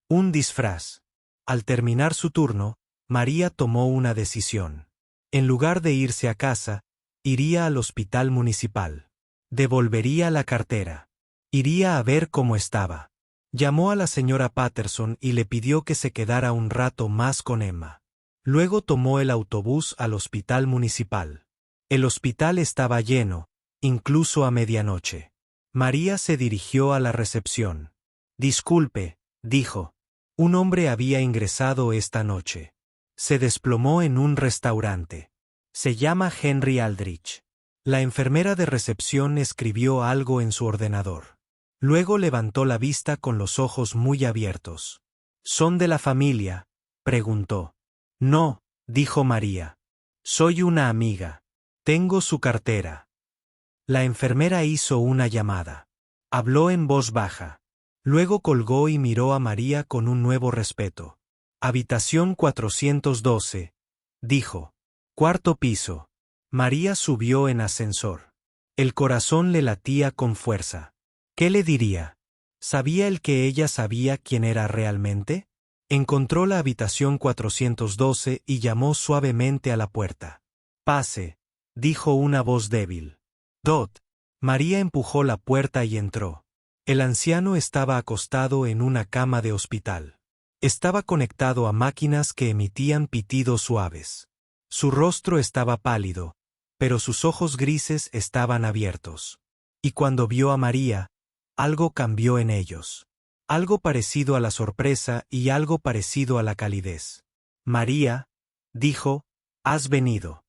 Un disfraz. Al terminar su turno, María tomó una decisión. En lugar de irse a casa, iría al hospital municipal. Devolvería la cartera. Iría a ver cómo estaba. Llamó a la señora Patterson y le pidió que se quedara un rato más con Emma. Luego tomó el autobús al hospital municipal. El hospital estaba lleno, incluso a medianoche. María se dirigió a la recepción. Disculpe, dijo. Un hombre había ingresado esta noche. Se desplomó en un restaurante. Se llama Henry Aldrich. La enfermera de recepción escribió algo en su ordenador. Luego levantó la vista con los ojos muy abiertos. ¿Son de la familia?, preguntó. No, dijo María. Soy una amiga. Tengo su cartera. La enfermera hizo una llamada. Habló en voz baja. Luego colgó y miró a María con un nuevo respeto. Habitación 412, dijo. Cuarto piso. María subió en ascensor. El corazón le latía con fuerza. ¿Qué le diría? ¿Sabía él que ella sabía quién era realmente? Encontró la habitación 412 y llamó suavemente a la puerta. Pase, dijo una voz débil. María empujó la puerta y entró. El anciano estaba acostado en una cama de hospital. Estaba conectado a máquinas que emitían pitidos suaves. Su rostro estaba pálido, pero sus ojos grises estaban abiertos. Y cuando vio a María, algo cambió en ellos. Algo parecido a la sorpresa y algo parecido a la calidez. María, dijo, has venido.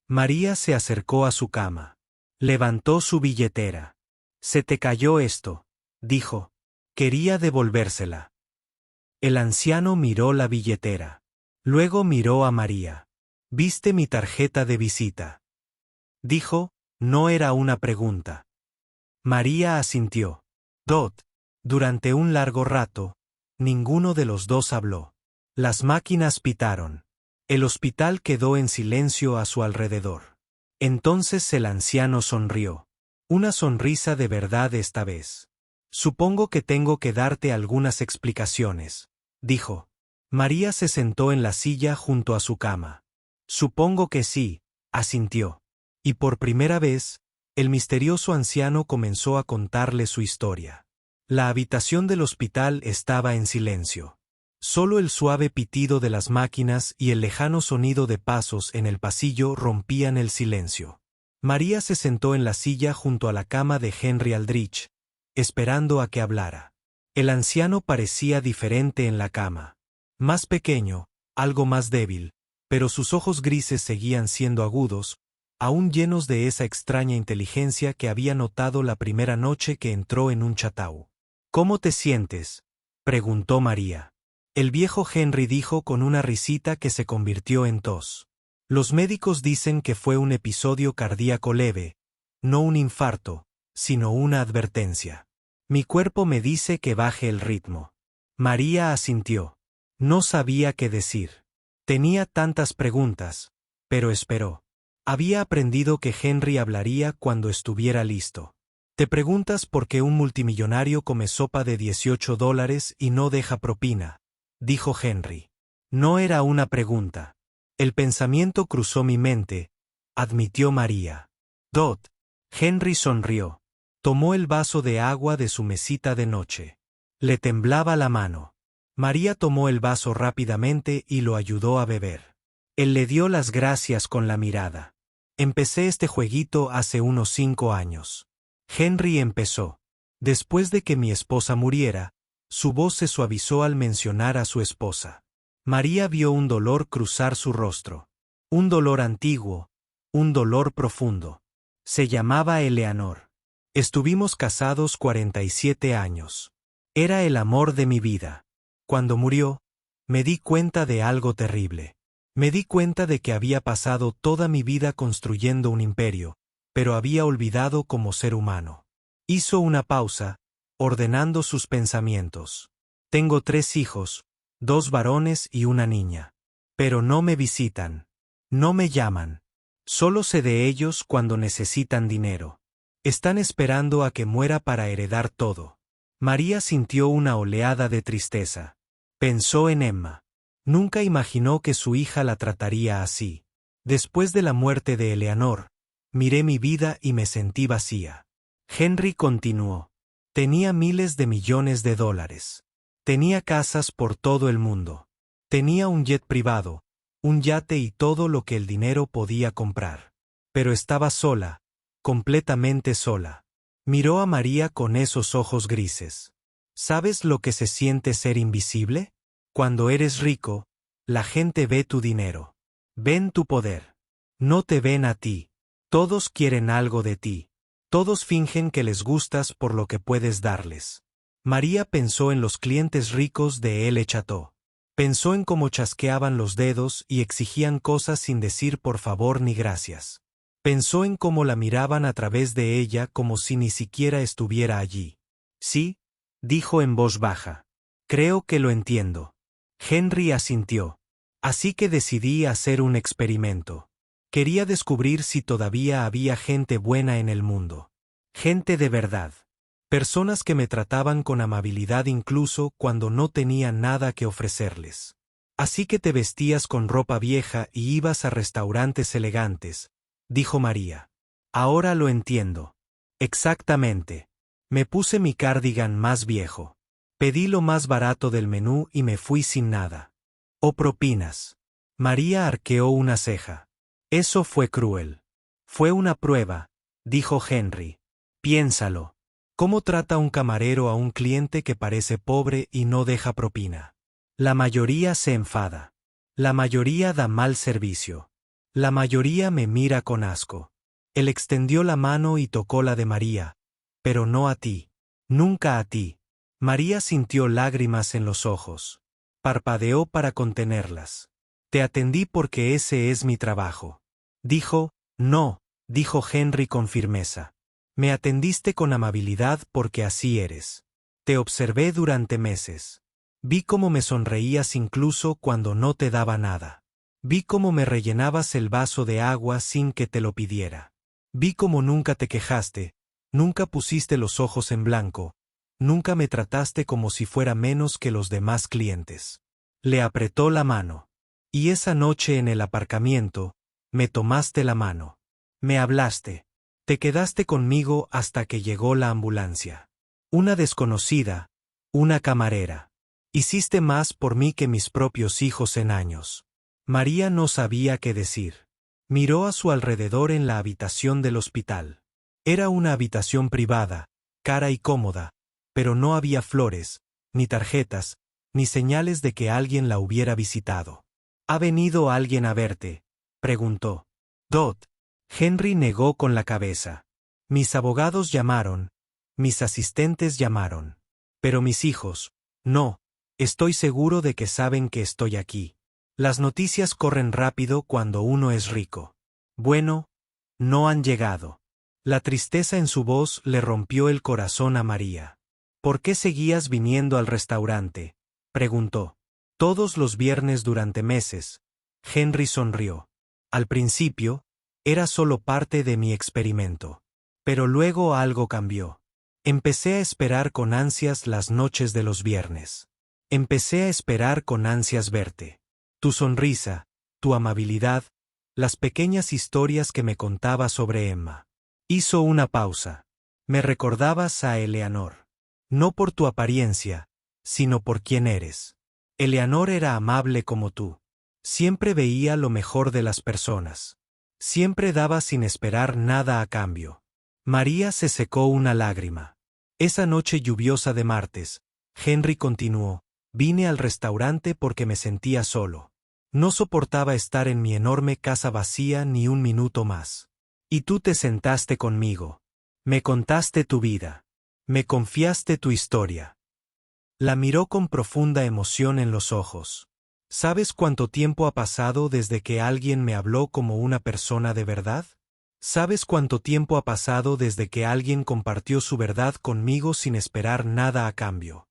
María se acercó a su cama. Levantó su billetera. Se te cayó esto, dijo. Quería devolvérsela. El anciano miró la billetera. Luego miró a María. ¿Viste mi tarjeta de visita? Dijo, no era una pregunta. María asintió. Durante un largo rato, ninguno de los dos habló. Las máquinas pitaron. El hospital quedó en silencio a su alrededor. Entonces el anciano sonrió. Una sonrisa de verdad esta vez. Supongo que tengo que darte algunas explicaciones, dijo. María se sentó en la silla junto a su cama. Supongo que sí, asintió. Y por primera vez, el misterioso anciano comenzó a contarle su historia. La habitación del hospital estaba en silencio. Solo el suave pitido de las máquinas y el lejano sonido de pasos en el pasillo rompían el silencio. María se sentó en la silla junto a la cama de Henry Aldrich, esperando a que hablara. El anciano parecía diferente en la cama. Más pequeño, algo más débil, pero sus ojos grises seguían siendo agudos, aún llenos de esa extraña inteligencia que había notado la primera noche que entró en un chatau. ¿Cómo te sientes?, preguntó María. El viejo Henry dijo con una risita que se convirtió en tos. Los médicos dicen que fue un episodio cardíaco leve, no un infarto, sino una advertencia. Mi cuerpo me dice que baje el ritmo. María asintió. No sabía qué decir. Tenía tantas preguntas, pero esperó. Había aprendido que Henry hablaría cuando estuviera listo. ¿Te preguntas por qué un multimillonario come sopa de $18 y no deja propina?, dijo Henry. No era una pregunta. El pensamiento cruzó mi mente, admitió María. Henry sonrió. Tomó el vaso de agua de su mesita de noche. Le temblaba la mano. María tomó el vaso rápidamente y lo ayudó a beber. Él le dio las gracias con la mirada. Empecé este jueguito hace unos 5 años. Henry empezó. Después de que mi esposa muriera, su voz se suavizó al mencionar a su esposa. María vio un dolor cruzar su rostro. Un dolor antiguo, un dolor profundo. Se llamaba Eleanor. Estuvimos casados 47 años. Era el amor de mi vida. Cuando murió, me di cuenta de algo terrible. Me di cuenta de que había pasado toda mi vida construyendo un imperio, pero había olvidado como ser humano. Hizo una pausa, ordenando sus pensamientos. Tengo 3 hijos, 2 varones y una niña. Pero no me visitan. No me llaman. Solo sé de ellos cuando necesitan dinero. Están esperando a que muera para heredar todo. María sintió una oleada de tristeza. Pensó en Emma. Nunca imaginó que su hija la trataría así. Después de la muerte de Eleanor, miré mi vida y me sentí vacía. Henry continuó. Tenía miles de millones de dólares. Tenía casas por todo el mundo. Tenía un jet privado, un yate y todo lo que el dinero podía comprar. Pero estaba sola, completamente sola. Miró a María con esos ojos grises. ¿Sabes lo que se siente ser invisible? Cuando eres rico, la gente ve tu dinero. Ven tu poder. No te ven a ti. Todos quieren algo de ti. Todos fingen que les gustas por lo que puedes darles. María pensó en los clientes ricos de El Chateau. Pensó en cómo chasqueaban los dedos y exigían cosas sin decir por favor ni gracias. Pensó en cómo la miraban a través de ella como si ni siquiera estuviera allí. Sí, dijo en voz baja. Creo que lo entiendo. Henry asintió. Así que decidí hacer un experimento. Quería descubrir si todavía había gente buena en el mundo. Gente de verdad. Personas que me trataban con amabilidad incluso cuando no tenía nada que ofrecerles. Así que te vestías con ropa vieja y ibas a restaurantes elegantes, dijo María. Ahora lo entiendo. Exactamente. Me puse mi cardigan más viejo. Pedí lo más barato del menú y me fui sin nada. ¿O propinas? María arqueó una ceja. Eso fue cruel. Fue una prueba, dijo Henry. Piénsalo. ¿Cómo trata un camarero a un cliente que parece pobre y no deja propina? La mayoría se enfada. La mayoría da mal servicio. La mayoría me mira con asco. Él extendió la mano y tocó la de María, pero no a ti. Nunca a ti. María sintió lágrimas en los ojos. Parpadeó para contenerlas. Te atendí porque ese es mi trabajo. Dijo, no, dijo Henry con firmeza. Me atendiste con amabilidad porque así eres. Te observé durante meses. Vi cómo me sonreías incluso cuando no te daba nada. Vi cómo me rellenabas el vaso de agua sin que te lo pidiera. Vi cómo nunca te quejaste, nunca pusiste los ojos en blanco, nunca me trataste como si fuera menos que los demás clientes. Le apretó la mano. Y esa noche en el aparcamiento, me tomaste la mano. Me hablaste. Te quedaste conmigo hasta que llegó la ambulancia. Una desconocida, una camarera. Hiciste más por mí que mis propios hijos en años. María no sabía qué decir. Miró a su alrededor en la habitación del hospital. Era una habitación privada, cara y cómoda, pero no había flores, ni tarjetas, ni señales de que alguien la hubiera visitado. ¿Ha venido alguien a verte?, preguntó. Dot. Henry negó con la cabeza. Mis abogados llamaron, mis asistentes llamaron. Pero mis hijos, no, estoy seguro de que saben que estoy aquí. Las noticias corren rápido cuando uno es rico. Bueno, no han llegado. La tristeza en su voz le rompió el corazón a María. ¿Por qué seguías viniendo al restaurante?, preguntó. Todos los viernes durante meses. Henry sonrió. Al principio, era solo parte de mi experimento. Pero luego algo cambió. Empecé a esperar con ansias las noches de los viernes. Empecé a esperar con ansias verte. Tu sonrisa, tu amabilidad, las pequeñas historias que me contabas sobre Emma. Hizo una pausa. Me recordabas a Eleanor. No por tu apariencia, sino por quién eres. Eleanor era amable como tú. Siempre veía lo mejor de las personas. Siempre daba sin esperar nada a cambio. María se secó una lágrima. Esa noche lluviosa de martes, Henry continuó, vine al restaurante porque me sentía solo. No soportaba estar en mi enorme casa vacía ni un minuto más. Y tú te sentaste conmigo. Me contaste tu vida. Me confiaste tu historia. La miró con profunda emoción en los ojos. ¿Sabes cuánto tiempo ha pasado desde que alguien me habló como una persona de verdad? ¿Sabes cuánto tiempo ha pasado desde que alguien compartió su verdad conmigo sin esperar nada a cambio?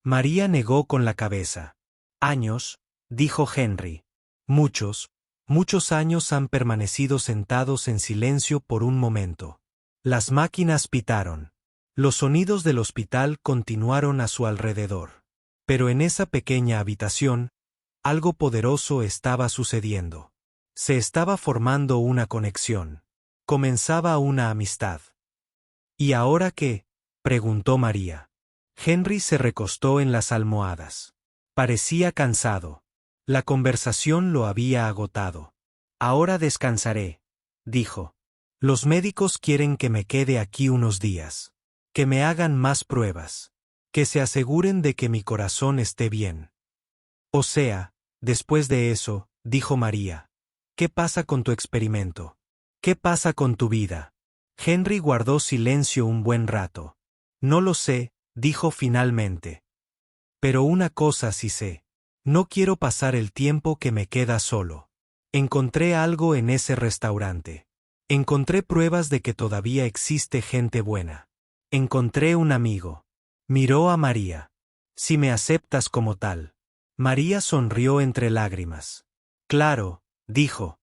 María negó con la cabeza. Años, dijo Henry. Muchos, muchos años han permanecido sentados en silencio por un momento. Las máquinas pitaron. Los sonidos del hospital continuaron a su alrededor. Pero en esa pequeña habitación, algo poderoso estaba sucediendo. Se estaba formando una conexión. Comenzaba una amistad. ¿Y ahora qué?, preguntó María. Henry se recostó en las almohadas. Parecía cansado. La conversación lo había agotado. Ahora descansaré, dijo. Los médicos quieren que me quede aquí unos días. Que me hagan más pruebas. Que se aseguren de que mi corazón esté bien. O sea, después de eso, dijo María. ¿Qué pasa con tu experimento? ¿Qué pasa con tu vida? Henry guardó silencio un buen rato. No lo sé, dijo finalmente. Pero una cosa sí sé. No quiero pasar el tiempo que me queda solo. Encontré algo en ese restaurante. Encontré pruebas de que todavía existe gente buena. Encontré un amigo. Miró a María. Si me aceptas como tal. María sonrió entre lágrimas. Claro, dijo.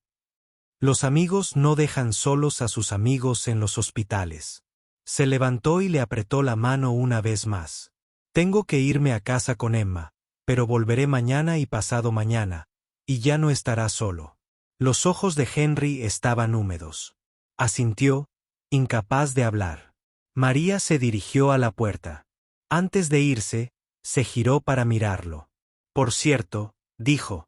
Los amigos no dejan solos a sus amigos en los hospitales. Se levantó y le apretó la mano una vez más. Tengo que irme a casa con Emma, pero volveré mañana y pasado mañana, y ya no estará solo. Los ojos de Henry estaban húmedos. Asintió, incapaz de hablar. María se dirigió a la puerta. Antes de irse, se giró para mirarlo. Por cierto, dijo.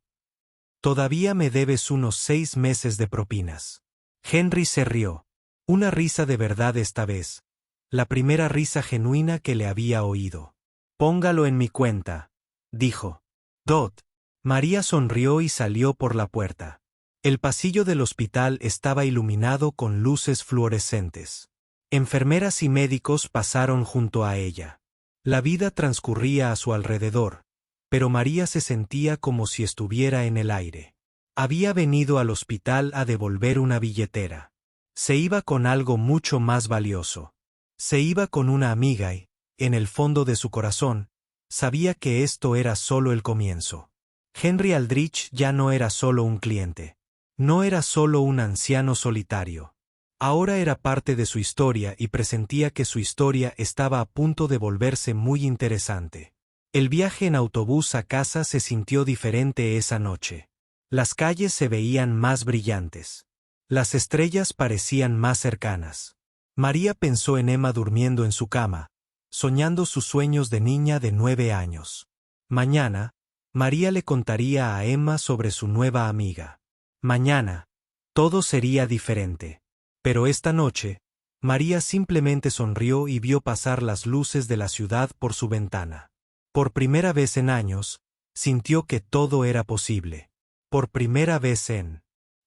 Todavía me debes unos 6 meses de propinas. Henry se rió. Una risa de verdad esta vez, la primera risa genuina que le había oído. «Póngalo en mi cuenta», dijo. «Dot». María sonrió y salió por la puerta. El pasillo del hospital estaba iluminado con luces fluorescentes. Enfermeras y médicos pasaron junto a ella. La vida transcurría a su alrededor, pero María se sentía como si estuviera en el aire. Había venido al hospital a devolver una billetera. Se iba con algo mucho más valioso. Se iba con una amiga y, en el fondo de su corazón, sabía que esto era solo el comienzo. Henry Aldrich ya no era solo un cliente. No era solo un anciano solitario. Ahora era parte de su historia y presentía que su historia estaba a punto de volverse muy interesante. El viaje en autobús a casa se sintió diferente esa noche. Las calles se veían más brillantes. Las estrellas parecían más cercanas. María pensó en Emma durmiendo en su cama, soñando sus sueños de niña de 9 años. Mañana, María le contaría a Emma sobre su nueva amiga. Mañana, todo sería diferente. Pero esta noche, María simplemente sonrió y vio pasar las luces de la ciudad por su ventana. Por primera vez en años, sintió que todo era posible. Por primera vez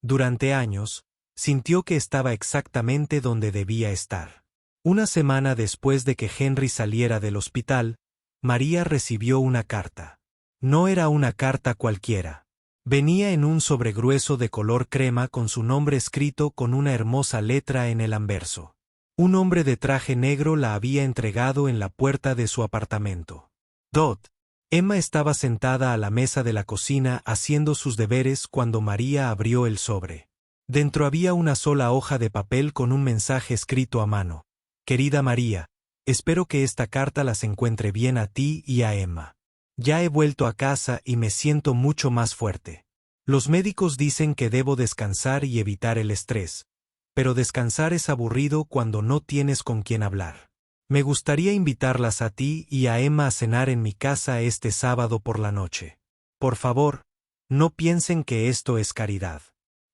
durante años, sintió que estaba exactamente donde debía estar. Una semana después de que Henry saliera del hospital, María recibió una carta. No era una carta cualquiera. Venía en un sobregrueso de color crema con su nombre escrito con una hermosa letra en el anverso. Un hombre de traje negro la había entregado en la puerta de su apartamento. Dot. Emma estaba sentada a la mesa de la cocina haciendo sus deberes cuando María abrió el sobre. Dentro había una sola hoja de papel con un mensaje escrito a mano. Querida María, espero que esta carta las encuentre bien a ti y a Emma. Ya he vuelto a casa y me siento mucho más fuerte. Los médicos dicen que debo descansar y evitar el estrés, pero descansar es aburrido cuando no tienes con quién hablar. Me gustaría invitarlas a ti y a Emma a cenar en mi casa este sábado por la noche. Por favor, no piensen que esto es caridad.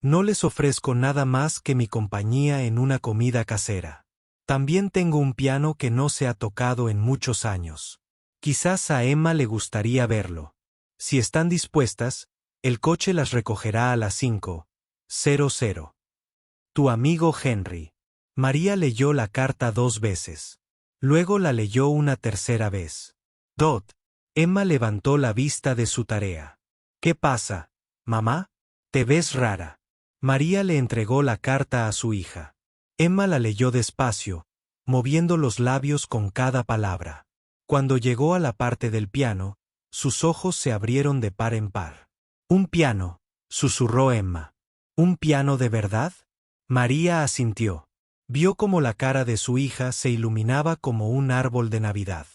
No les ofrezco nada más que mi compañía en una comida casera. También tengo un piano que no se ha tocado en muchos años. Quizás a Emma le gustaría verlo. Si están dispuestas, el coche las recogerá a las 5:00. Tu amigo Henry. María leyó la carta 2 veces. Luego la leyó una tercera vez. Dot. Emma levantó la vista de su tarea. ¿Qué pasa, mamá? Te ves rara. María le entregó la carta a su hija. Emma la leyó despacio, moviendo los labios con cada palabra. Cuando llegó a la parte del piano, sus ojos se abrieron de par en par. «Un piano», susurró Emma. «¿Un piano de verdad?» María asintió. Vio cómo la cara de su hija se iluminaba como un árbol de Navidad.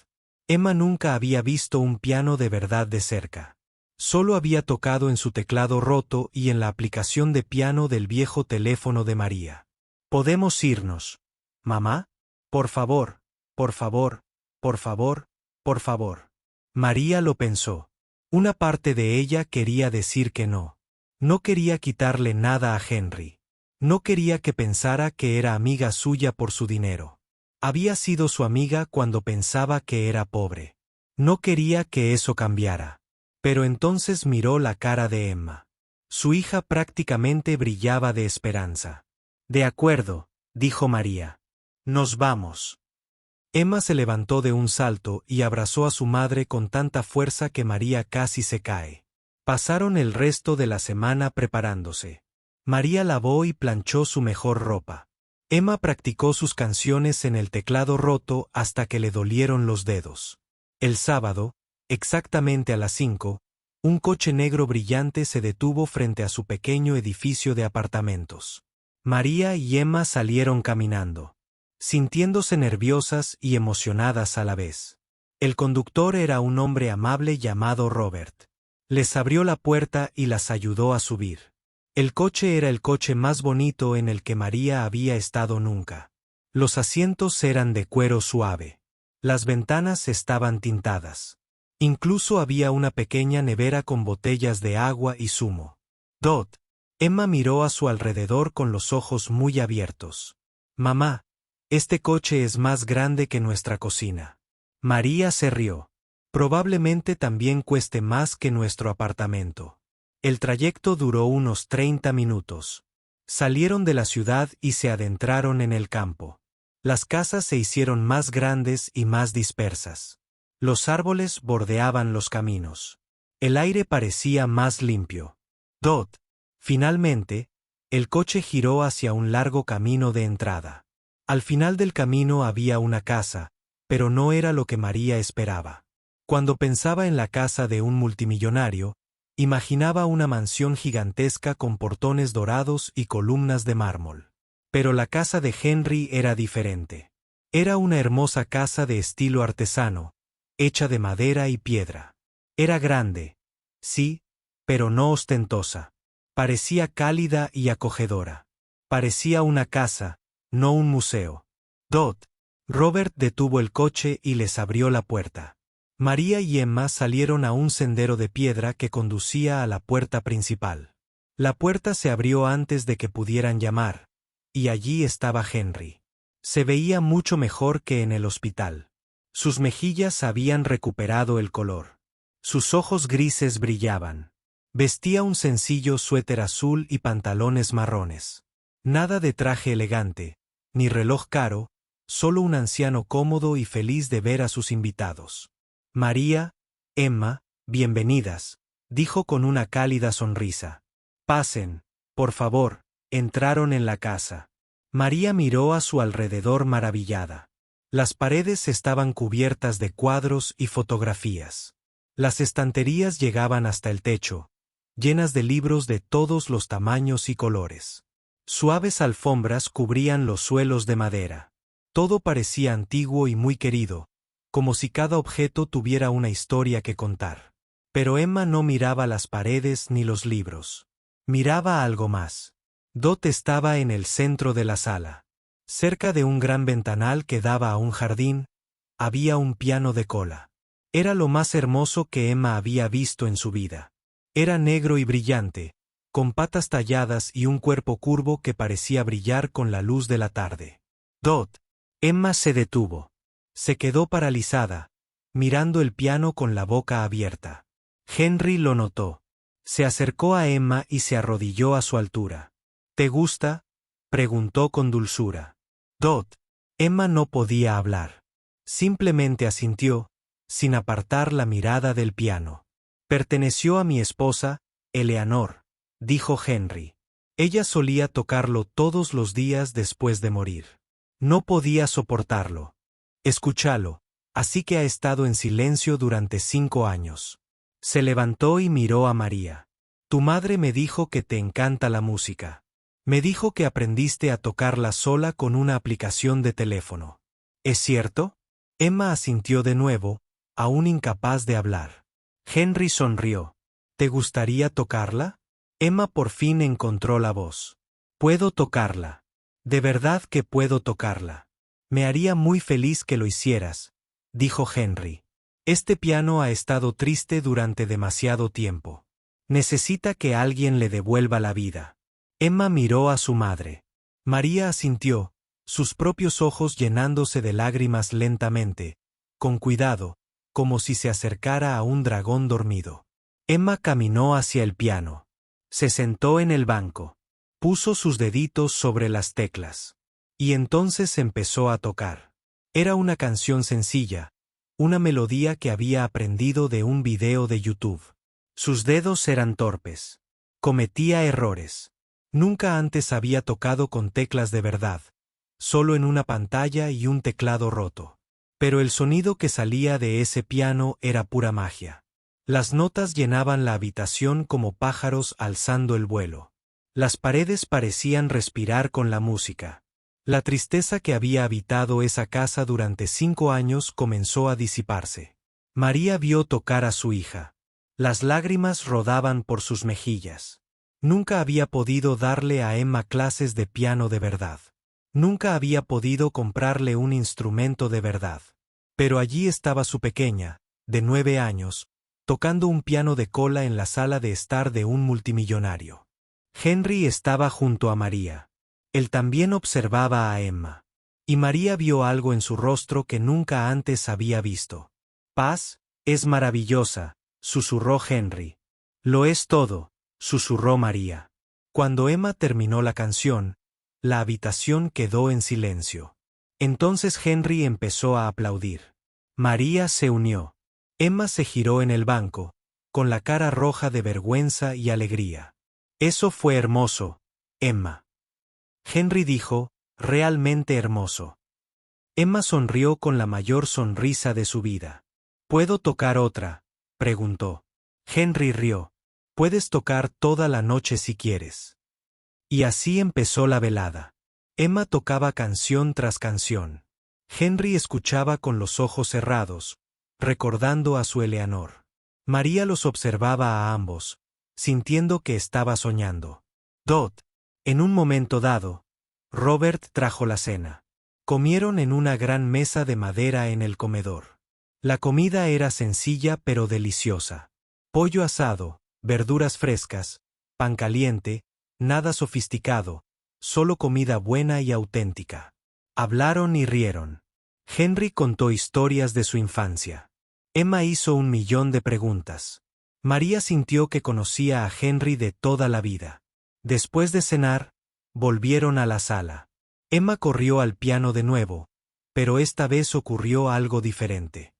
Emma nunca había visto un piano de verdad de cerca. Solo había tocado en su teclado roto y en la aplicación de piano del viejo teléfono de María. «¿Podemos irnos, mamá? Por favor, por favor. Por favor, por favor». María lo pensó. Una parte de ella quería decir que no. No quería quitarle nada a Henry. No quería que pensara que era amiga suya por su dinero. Había sido su amiga cuando pensaba que era pobre. No quería que eso cambiara. Pero entonces miró la cara de Emma. Su hija prácticamente brillaba de esperanza. «De acuerdo», dijo María. «Nos vamos». Emma se levantó de un salto y abrazó a su madre con tanta fuerza que María casi se cae. Pasaron el resto de la semana preparándose. María lavó y planchó su mejor ropa. Emma practicó sus canciones en el teclado roto hasta que le dolieron los dedos. El sábado, exactamente a las 5, un coche negro brillante se detuvo frente a su pequeño edificio de apartamentos. María y Emma salieron caminando, sintiéndose nerviosas y emocionadas a la vez. El conductor era un hombre amable llamado Robert. Les abrió la puerta y las ayudó a subir. El coche era el coche más bonito en el que María había estado nunca. Los asientos eran de cuero suave. Las ventanas estaban tintadas. Incluso había una pequeña nevera con botellas de agua y zumo. Dot. Emma miró a su alrededor con los ojos muy abiertos. «Mamá, Este coche es más grande que nuestra cocina. María se rió. Probablemente también cueste más que nuestro apartamento. El trayecto duró unos 30 minutos. Salieron de la ciudad y se adentraron en el campo. Las casas se hicieron más grandes y más dispersas. Los árboles bordeaban los caminos. El aire parecía más limpio. Dot. Finalmente, el coche giró hacia un largo camino de entrada. Al final del camino había una casa, pero no era lo que María esperaba. Cuando pensaba en la casa de un multimillonario, imaginaba una mansión gigantesca con portones dorados y columnas de mármol. Pero la casa de Henry era diferente. Era una hermosa casa de estilo artesano, hecha de madera y piedra. Era grande, sí, pero no ostentosa. Parecía cálida y acogedora. Parecía una casa, no un museo. Dot. Robert detuvo el coche y les abrió la puerta. María y Emma salieron a un sendero de piedra que conducía a la puerta principal. La puerta se abrió antes de que pudieran llamar, y allí estaba Henry. Se veía mucho mejor que en el hospital. Sus mejillas habían recuperado el color. Sus ojos grises brillaban. Vestía un sencillo suéter azul y pantalones marrones. Nada de traje elegante, ni reloj caro, solo un anciano cómodo y feliz de ver a sus invitados. María, Emma, bienvenidas, dijo con una cálida sonrisa. Pasen, por favor. Entraron en la casa. María miró a su alrededor maravillada. Las paredes estaban cubiertas de cuadros y fotografías. Las estanterías llegaban hasta el techo, llenas de libros de todos los tamaños y colores. Suaves alfombras cubrían los suelos de madera. Todo parecía antiguo y muy querido, como si cada objeto tuviera una historia que contar. Pero Emma no miraba las paredes ni los libros. Miraba algo más. Dot estaba en el centro de la sala. Cerca de un gran ventanal que daba a un jardín, había un piano de cola. Era lo más hermoso que Emma había visto en su vida. Era negro y brillante, con patas talladas y un cuerpo curvo que parecía brillar con la luz de la tarde. Dot. Emma se detuvo. Se quedó paralizada, mirando el piano con la boca abierta. Henry lo notó. Se acercó a Emma y se arrodilló a su altura. ¿Te gusta?, preguntó con dulzura. Dot. Emma no podía hablar. Simplemente asintió, sin apartar la mirada del piano. Perteneció a mi esposa, Eleanor, dijo Henry. Ella solía tocarlo todos los días después de morir. No podía soportarlo. Escúchalo, así que ha estado en silencio durante 5 años. Se levantó y miró a María. Tu madre me dijo que te encanta la música. Me dijo que aprendiste a tocarla sola con una aplicación de teléfono. ¿Es cierto? Emma asintió de nuevo, aún incapaz de hablar. Henry sonrió. ¿Te gustaría tocarla? Emma por fin encontró la voz. Puedo tocarla. De verdad que puedo tocarla. Me haría muy feliz que lo hicieras, dijo Henry. Este piano ha estado triste durante demasiado tiempo. Necesita que alguien le devuelva la vida. Emma miró a su madre. María asintió, sus propios ojos llenándose de lágrimas lentamente, con cuidado, como si se acercara a un dragón dormido. Emma caminó hacia el piano. Se sentó en el banco. Puso sus deditos sobre las teclas. Y entonces empezó a tocar. Era una canción sencilla, una melodía que había aprendido de un video de YouTube. Sus dedos eran torpes. Cometía errores. Nunca antes había tocado con teclas de verdad, solo en una pantalla y un teclado roto. Pero el sonido que salía de ese piano era pura magia. Las notas llenaban la habitación como pájaros alzando el vuelo. Las paredes parecían respirar con la música. La tristeza que había habitado esa casa durante 5 años comenzó a disiparse. María vio tocar a su hija. Las lágrimas rodaban por sus mejillas. Nunca había podido darle a Emma clases de piano de verdad. Nunca había podido comprarle un instrumento de verdad. Pero allí estaba su pequeña, de 9 años, tocando un piano de cola en la sala de estar de un multimillonario. Henry estaba junto a María. Él también observaba a Emma. Y María vio algo en su rostro que nunca antes había visto. Paz, es maravillosa, susurró Henry. Lo es todo, susurró María. Cuando Emma terminó la canción, la habitación quedó en silencio. Entonces Henry empezó a aplaudir. María se unió. Emma se giró en el banco, con la cara roja de vergüenza y alegría. Eso fue hermoso, Emma. Henry dijo, realmente hermoso. Emma sonrió con la mayor sonrisa de su vida. ¿Puedo tocar otra?, preguntó. Henry rió. Puedes tocar toda la noche si quieres. Y así empezó la velada. Emma tocaba canción tras canción. Henry escuchaba con los ojos cerrados, recordando a su Eleanor. María los observaba a ambos, sintiendo que estaba soñando. Dot. En un momento dado, Robert trajo la cena. Comieron en una gran mesa de madera en el comedor. La comida era sencilla pero deliciosa. Pollo asado, verduras frescas, pan caliente, nada sofisticado, solo comida buena y auténtica. Hablaron y rieron. Henry contó historias de su infancia. Emma hizo 1.000.000 de preguntas. María sintió que conocía a Henry de toda la vida. Después de cenar, volvieron a la sala. Emma corrió al piano de nuevo, pero esta vez ocurrió algo diferente.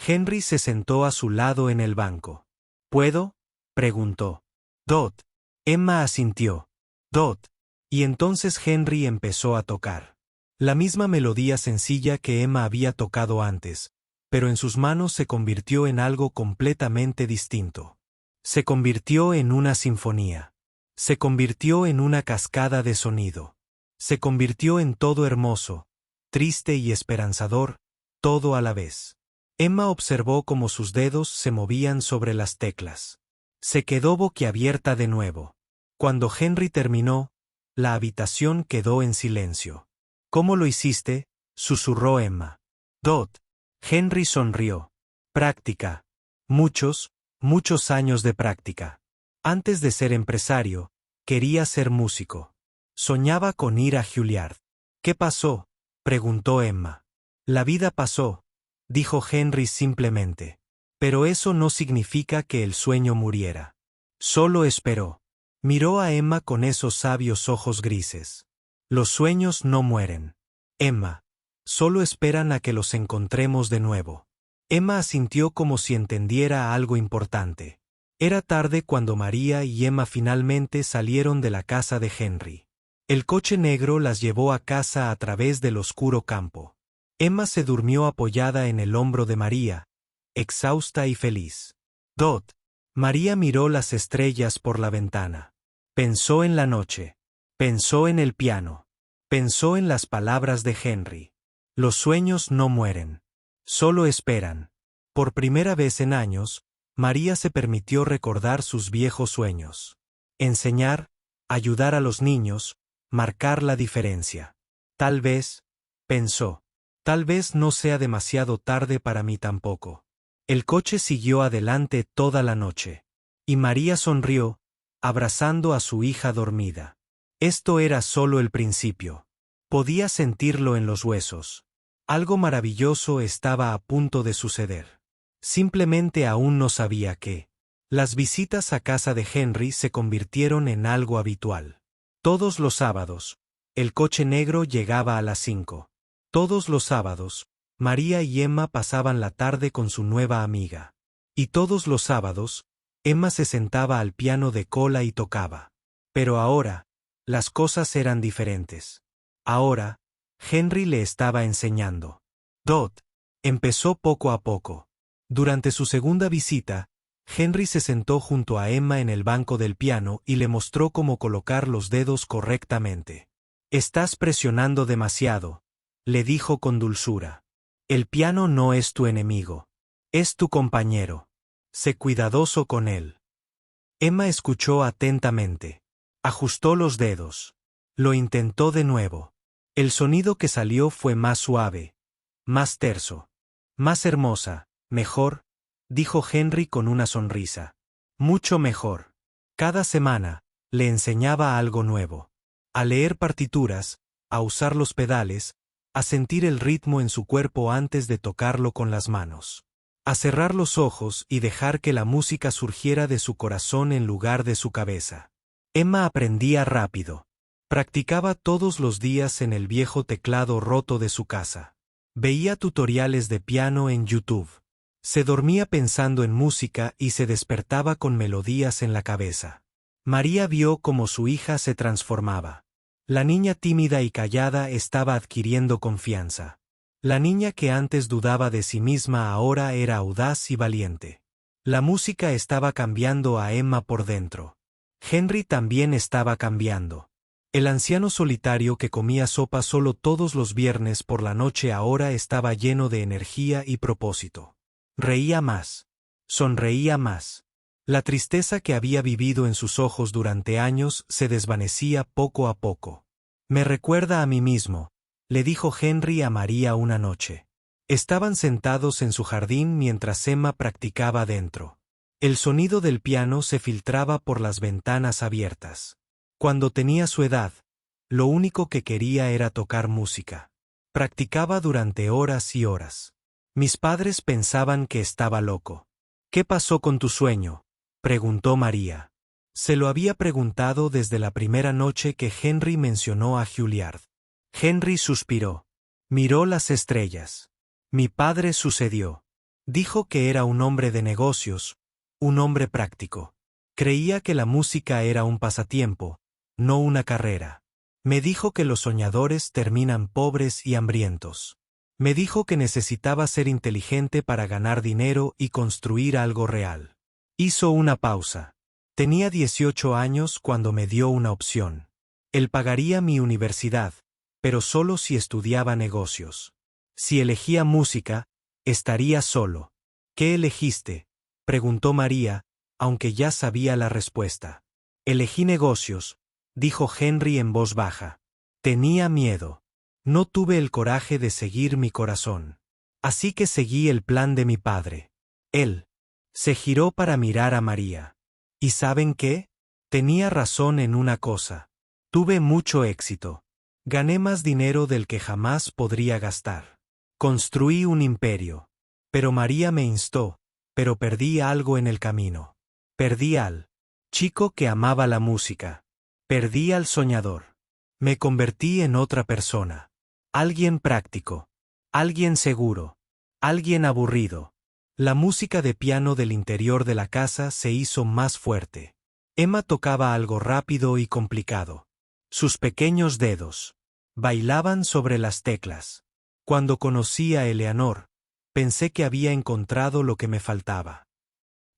Henry se sentó a su lado en el banco. ¿Puedo?, preguntó. Dot. Emma asintió. Dot. Y entonces Henry empezó a tocar. La misma melodía sencilla que Emma había tocado antes, pero en sus manos se convirtió en algo completamente distinto. Se convirtió en una sinfonía. Se convirtió en una cascada de sonido. Se convirtió en todo hermoso, triste y esperanzador, todo a la vez. Emma observó cómo sus dedos se movían sobre las teclas. Se quedó boquiabierta de nuevo. Cuando Henry terminó, la habitación quedó en silencio. ¿Cómo lo hiciste?, susurró Emma. Dot. Henry sonrió. Práctica. Muchos, muchos años de práctica. Antes de ser empresario, quería ser músico. Soñaba con ir a Juilliard. ¿Qué pasó?, preguntó Emma. La vida pasó, dijo Henry simplemente. Pero eso no significa que el sueño muriera. Solo esperó. Miró a Emma con esos sabios ojos grises. Los sueños no mueren, Emma. Solo esperan a que los encontremos de nuevo. Emma asintió como si entendiera algo importante. Era tarde cuando María y Emma finalmente salieron de la casa de Henry. El coche negro las llevó a casa a través del oscuro campo. Emma se durmió apoyada en el hombro de María, exhausta y feliz. Dot. María miró las estrellas por la ventana. Pensó en la noche. Pensó en el piano. Pensó en las palabras de Henry. Los sueños no mueren. Solo esperan. Por primera vez en años, María se permitió recordar sus viejos sueños. Enseñar, ayudar a los niños, marcar la diferencia. Tal vez, pensó, tal vez no sea demasiado tarde para mí tampoco. El coche siguió adelante toda la noche. Y María sonrió, abrazando a su hija dormida. Esto era solo el principio. Podía sentirlo en los huesos. Algo maravilloso estaba a punto de suceder. Simplemente aún no sabía qué. Las visitas a casa de Henry se convirtieron en algo habitual. Todos los sábados, el coche negro llegaba a las 5. Todos los sábados, María y Emma pasaban la tarde con su nueva amiga. Y todos los sábados, Emma se sentaba al piano de cola y tocaba. Pero ahora, las cosas eran diferentes. Ahora, Henry le estaba enseñando. Dot. Empezó poco a poco. Durante su segunda visita, Henry se sentó junto a Emma en el banco del piano y le mostró cómo colocar los dedos correctamente. Estás presionando demasiado, le dijo con dulzura. El piano no es tu enemigo. Es tu compañero. Sé cuidadoso con él. Emma escuchó atentamente. Ajustó los dedos. Lo intentó de nuevo. El sonido que salió fue más suave, más terso, más hermosa, mejor, dijo Henry con una sonrisa. Mucho mejor. Cada semana, le enseñaba algo nuevo. A leer partituras, a usar los pedales, a sentir el ritmo en su cuerpo antes de tocarlo con las manos, a cerrar los ojos y dejar que la música surgiera de su corazón en lugar de su cabeza. Emma aprendía rápido. Practicaba todos los días en el viejo teclado roto de su casa. Veía tutoriales de piano en YouTube. Se dormía pensando en música y se despertaba con melodías en la cabeza. María vio cómo su hija se transformaba. La niña tímida y callada estaba adquiriendo confianza. La niña que antes dudaba de sí misma ahora era audaz y valiente. La música estaba cambiando a Emma por dentro. Henry también estaba cambiando. El anciano solitario que comía sopa solo todos los viernes por la noche ahora estaba lleno de energía y propósito. Reía más. Sonreía más. La tristeza que había vivido en sus ojos durante años se desvanecía poco a poco. «Me recuerda a mí mismo», le dijo Henry a María una noche. Estaban sentados en su jardín mientras Emma practicaba dentro. El sonido del piano se filtraba por las ventanas abiertas. Cuando tenía su edad, lo único que quería era tocar música. Practicaba durante horas y horas. Mis padres pensaban que estaba loco. «¿Qué pasó con tu sueño?», preguntó María. Se lo había preguntado desde la primera noche que Henry mencionó a Juilliard. Henry suspiró. Miró las estrellas. Mi padre sucedió. Dijo que era un hombre de negocios, un hombre práctico. Creía que la música era un pasatiempo, no una carrera. Me dijo que los soñadores terminan pobres y hambrientos. Me dijo que necesitaba ser inteligente para ganar dinero y construir algo real. Hizo una pausa. Tenía 18 años cuando me dio una opción. Él pagaría mi universidad, pero solo si estudiaba negocios. Si elegía música, estaría solo. «¿Qué elegiste?», preguntó María, aunque ya sabía la respuesta. «Elegí negocios», dijo Henry en voz baja. «Tenía miedo. No tuve el coraje de seguir mi corazón. Así que seguí el plan de mi padre». Él se giró para mirar a María. ¿Y saben qué? Tenía razón en una cosa. Tuve mucho éxito. Gané más dinero del que jamás podría gastar. Construí un imperio. Pero María me instó, pero perdí algo en el camino. Perdí al chico que amaba la música. Perdí al soñador. Me convertí en otra persona. Alguien práctico. Alguien seguro. Alguien aburrido. La música de piano del interior de la casa se hizo más fuerte. Emma tocaba algo rápido y complicado. Sus pequeños dedos bailaban sobre las teclas. Cuando conocí a Eleanor, pensé que había encontrado lo que me faltaba.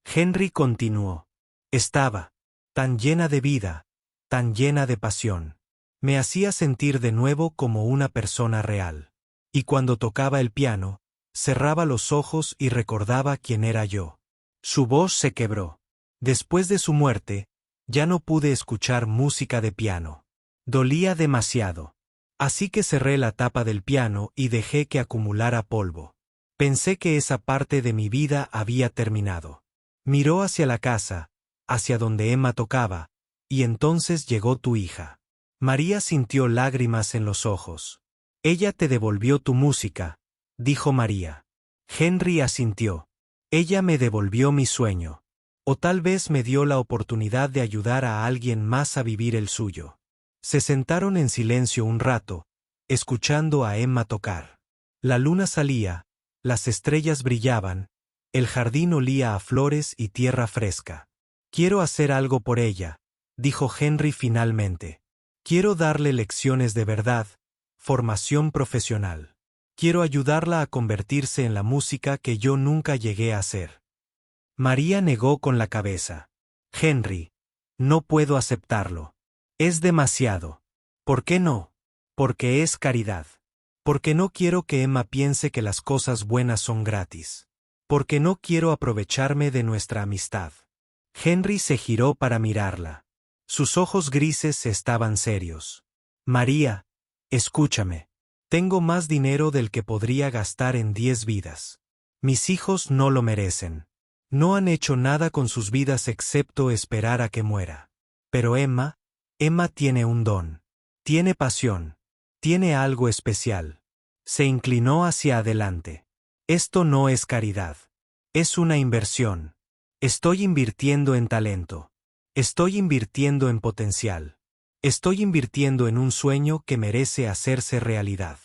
Henry continuó. Estaba tan llena de vida, tan llena de pasión. Me hacía sentir de nuevo como una persona real. Y cuando tocaba el piano, cerraba los ojos y recordaba quién era yo. Su voz se quebró. Después de su muerte, ya no pude escuchar música de piano. Dolía demasiado. Así que cerré la tapa del piano y dejé que acumulara polvo. Pensé que esa parte de mi vida había terminado. Miró hacia la casa, hacia donde Emma tocaba, y entonces llegó tu hija. María sintió lágrimas en los ojos. Ella te devolvió tu música, dijo María. Henry asintió. Ella me devolvió mi sueño. O tal vez me dio la oportunidad de ayudar a alguien más a vivir el suyo. Se sentaron en silencio un rato, escuchando a Emma tocar. La luna salía, las estrellas brillaban, el jardín olía a flores y tierra fresca. Quiero hacer algo por ella, dijo Henry finalmente. Quiero darle lecciones de verdad, formación profesional. Quiero ayudarla a convertirse en la música que yo nunca llegué a hacer. María negó con la cabeza. Henry, no puedo aceptarlo. Es demasiado. ¿Por qué no? Porque es caridad. Porque no quiero que Emma piense que las cosas buenas son gratis. Porque no quiero aprovecharme de nuestra amistad. Henry se giró para mirarla. Sus ojos grises estaban serios. María, escúchame. Tengo más dinero del que podría gastar en 10 vidas. Mis hijos no lo merecen. No han hecho nada con sus vidas excepto esperar a que muera. Pero Emma tiene un don. Tiene pasión. Tiene algo especial. Se inclinó hacia adelante. Esto no es caridad. Es una inversión. Estoy invirtiendo en talento. Estoy invirtiendo en potencial. Estoy invirtiendo en un sueño que merece hacerse realidad.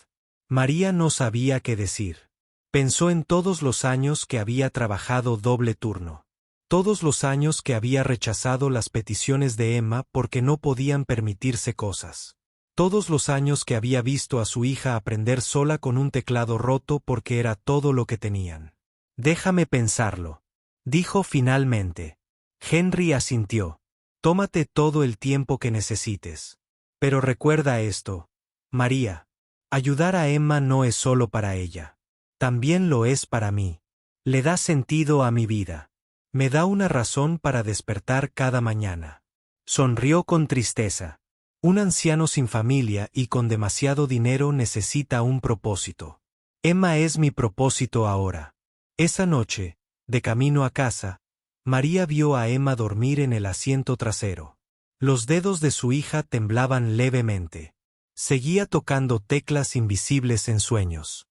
María no sabía qué decir. Pensó en todos los años que había trabajado doble turno. Todos los años que había rechazado las peticiones de Emma porque no podían permitirse cosas. Todos los años que había visto a su hija aprender sola con un teclado roto porque era todo lo que tenían. Déjame pensarlo, dijo finalmente. Henry asintió. Tómate todo el tiempo que necesites. Pero recuerda esto, María. Ayudar a Emma no es solo para ella. También lo es para mí. Le da sentido a mi vida. Me da una razón para despertar cada mañana. Sonrió con tristeza. Un anciano sin familia y con demasiado dinero necesita un propósito. Emma es mi propósito ahora. Esa noche, de camino a casa, María vio a Emma dormir en el asiento trasero. Los dedos de su hija temblaban levemente. Seguía tocando teclas invisibles en sueños.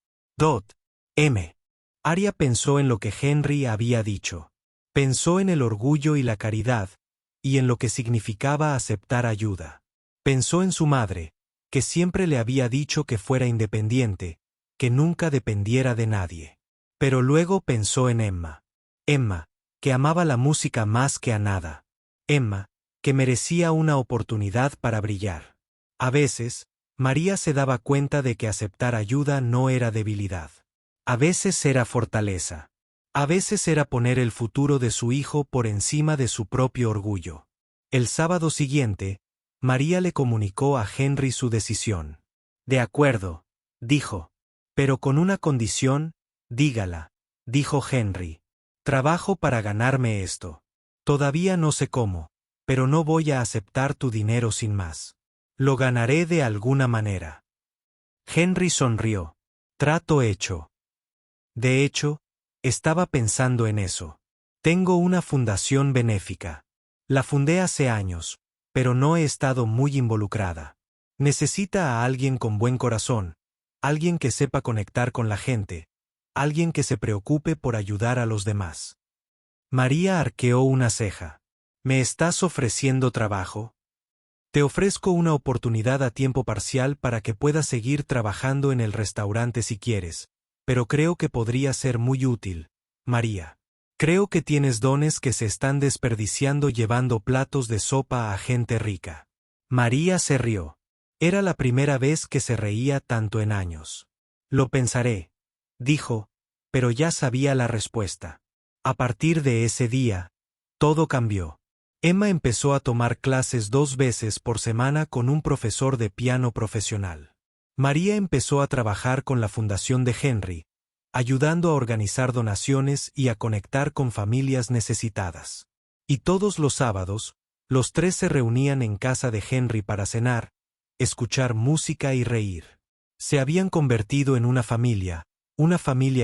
M. Aria pensó en lo que Henry había dicho. Pensó en el orgullo y la caridad, y en lo que significaba aceptar ayuda. Pensó en su madre, que siempre le había dicho que fuera independiente, que nunca dependiera de nadie. Pero luego pensó en Emma. Emma, que amaba la música más que a nada. Emma, que merecía una oportunidad para brillar. A veces, María se daba cuenta de que aceptar ayuda no era debilidad. A veces era fortaleza. A veces era poner el futuro de su hijo por encima de su propio orgullo. El sábado siguiente, María le comunicó a Henry su decisión. De acuerdo, dijo. Pero con una condición, dígala, dijo Henry. Trabajo para ganarme esto. Todavía no sé cómo, pero no voy a aceptar tu dinero sin más. Lo ganaré de alguna manera. Henry sonrió. Trato hecho. De hecho, estaba pensando en eso. Tengo una fundación benéfica. La fundé hace años, pero no he estado muy involucrada. Necesita a alguien con buen corazón, alguien que sepa conectar con la gente, alguien que se preocupe por ayudar a los demás. María arqueó una ceja. ¿Me estás ofreciendo trabajo? Te ofrezco una oportunidad a tiempo parcial para que puedas seguir trabajando en el restaurante si quieres, pero creo que podría ser muy útil, María. Creo que tienes dones que se están desperdiciando llevando platos de sopa a gente rica. María se rió. Era la primera vez que se reía tanto en años. Lo pensaré, dijo, pero ya sabía la respuesta. A partir de ese día, todo cambió. Emma empezó a tomar clases 2 veces por semana con un profesor de piano profesional. María empezó a trabajar con la fundación de Henry, ayudando a organizar donaciones y a conectar con familias necesitadas. Y todos los sábados, los 3 se reunían en casa de Henry para cenar, escuchar música y reír. Se habían convertido en una familia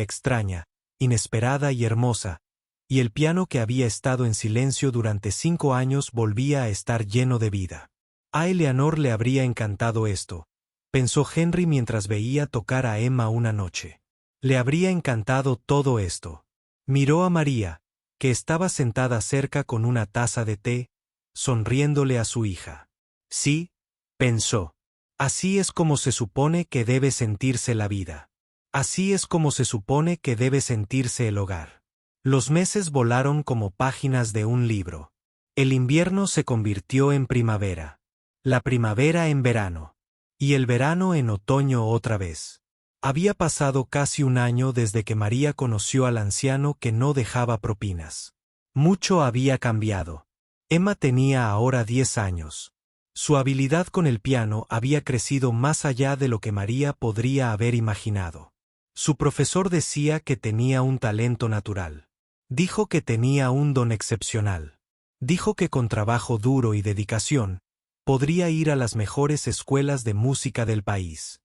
extraña, inesperada y hermosa, y el piano que había estado en silencio durante 5 años volvía a estar lleno de vida. A Eleanor le habría encantado esto, pensó Henry mientras veía tocar a Emma una noche. Le habría encantado todo esto. Miró a María, que estaba sentada cerca con una taza de té, sonriéndole a su hija. Sí, pensó. Así es como se supone que debe sentirse la vida. Así es como se supone que debe sentirse el hogar. Los meses volaron como páginas de un libro. El invierno se convirtió en primavera. La primavera en verano. Y el verano en otoño otra vez. Había pasado casi un año desde que María conoció al anciano que no dejaba propinas. Mucho había cambiado. Emma tenía ahora 10 años. Su habilidad con el piano había crecido más allá de lo que María podría haber imaginado. Su profesor decía que tenía un talento natural. Dijo que tenía un don excepcional. Dijo que con trabajo duro y dedicación, podría ir a las mejores escuelas de música del país.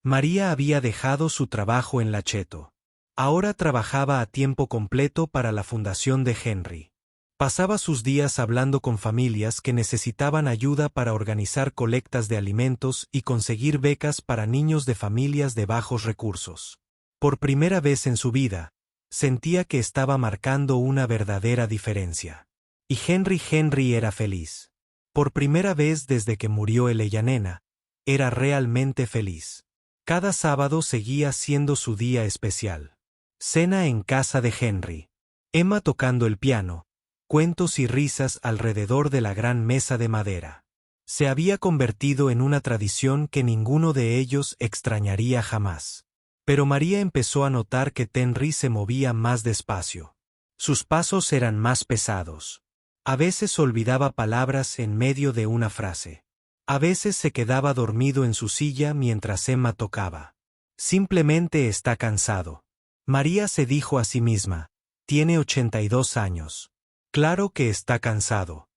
María había dejado su trabajo en la Cheto. Ahora trabajaba a tiempo completo para la fundación de Henry. Pasaba sus días hablando con familias que necesitaban ayuda para organizar colectas de alimentos y conseguir becas para niños de familias de bajos recursos. Por primera vez en su vida, sentía que estaba marcando una verdadera diferencia. Y Henry era feliz. Por primera vez desde que murió Eleyanena, era realmente feliz. Cada sábado seguía siendo su día especial. Cena en casa de Henry. Emma tocando el piano, cuentos y risas alrededor de la gran mesa de madera. Se había convertido en una tradición que ninguno de ellos extrañaría jamás. Pero María empezó a notar que Henry se movía más despacio. Sus pasos eran más pesados. A veces olvidaba palabras en medio de una frase. A veces se quedaba dormido en su silla mientras Emma tocaba. Simplemente está cansado. María se dijo a sí misma, tiene 82 años. Claro que está cansado.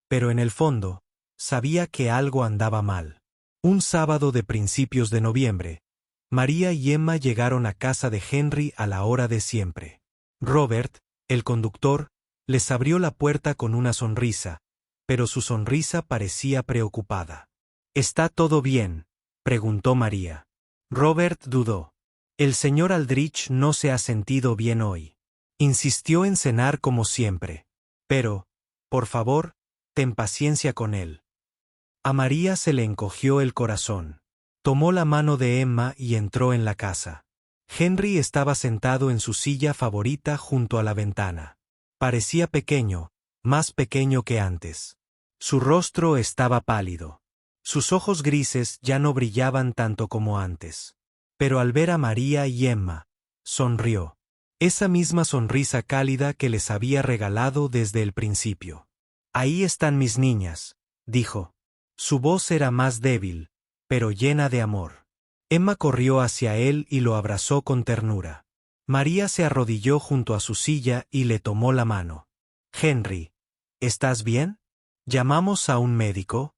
Pero en el fondo, sabía que algo andaba mal. Un sábado de principios de noviembre, María y Emma llegaron a casa de Henry a la hora de siempre. Robert, el conductor, les abrió la puerta con una sonrisa, pero su sonrisa parecía preocupada. ¿Está todo bien?, preguntó María. Robert dudó. El señor Aldrich no se ha sentido bien hoy. Insistió en cenar como siempre. Pero, por favor, ten paciencia con él. A María se le encogió el corazón. Tomó la mano de Emma y entró en la casa. Henry estaba sentado en su silla favorita junto a la ventana. Parecía pequeño, más pequeño que antes. Su rostro estaba pálido. Sus ojos grises ya no brillaban tanto como antes. Pero al ver a María y Emma, sonrió. Esa misma sonrisa cálida que les había regalado desde el principio. Ahí están mis niñas, dijo. Su voz era más débil, pero llena de amor. Emma corrió hacia él y lo abrazó con ternura. María se arrodilló junto a su silla y le tomó la mano. Henry, ¿estás bien? ¿Llamamos a un médico?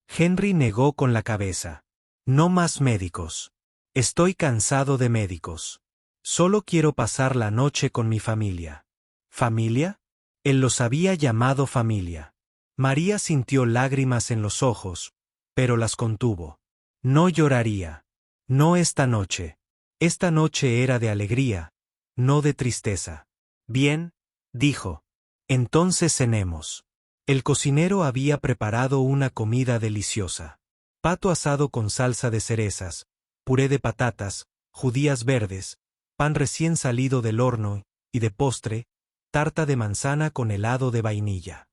Henry negó con la cabeza. No más médicos. Estoy cansado de médicos. Solo quiero pasar la noche con mi familia. ¿Familia? Él los había llamado familia. María sintió lágrimas en los ojos, pero las contuvo. No lloraría. No esta noche. Esta noche era de alegría, no de tristeza. Bien, dijo. Entonces cenemos. El cocinero había preparado una comida deliciosa. Pato asado con salsa de cerezas, puré de patatas, judías verdes, pan recién salido del horno, y de postre, tarta de manzana con helado de vainilla.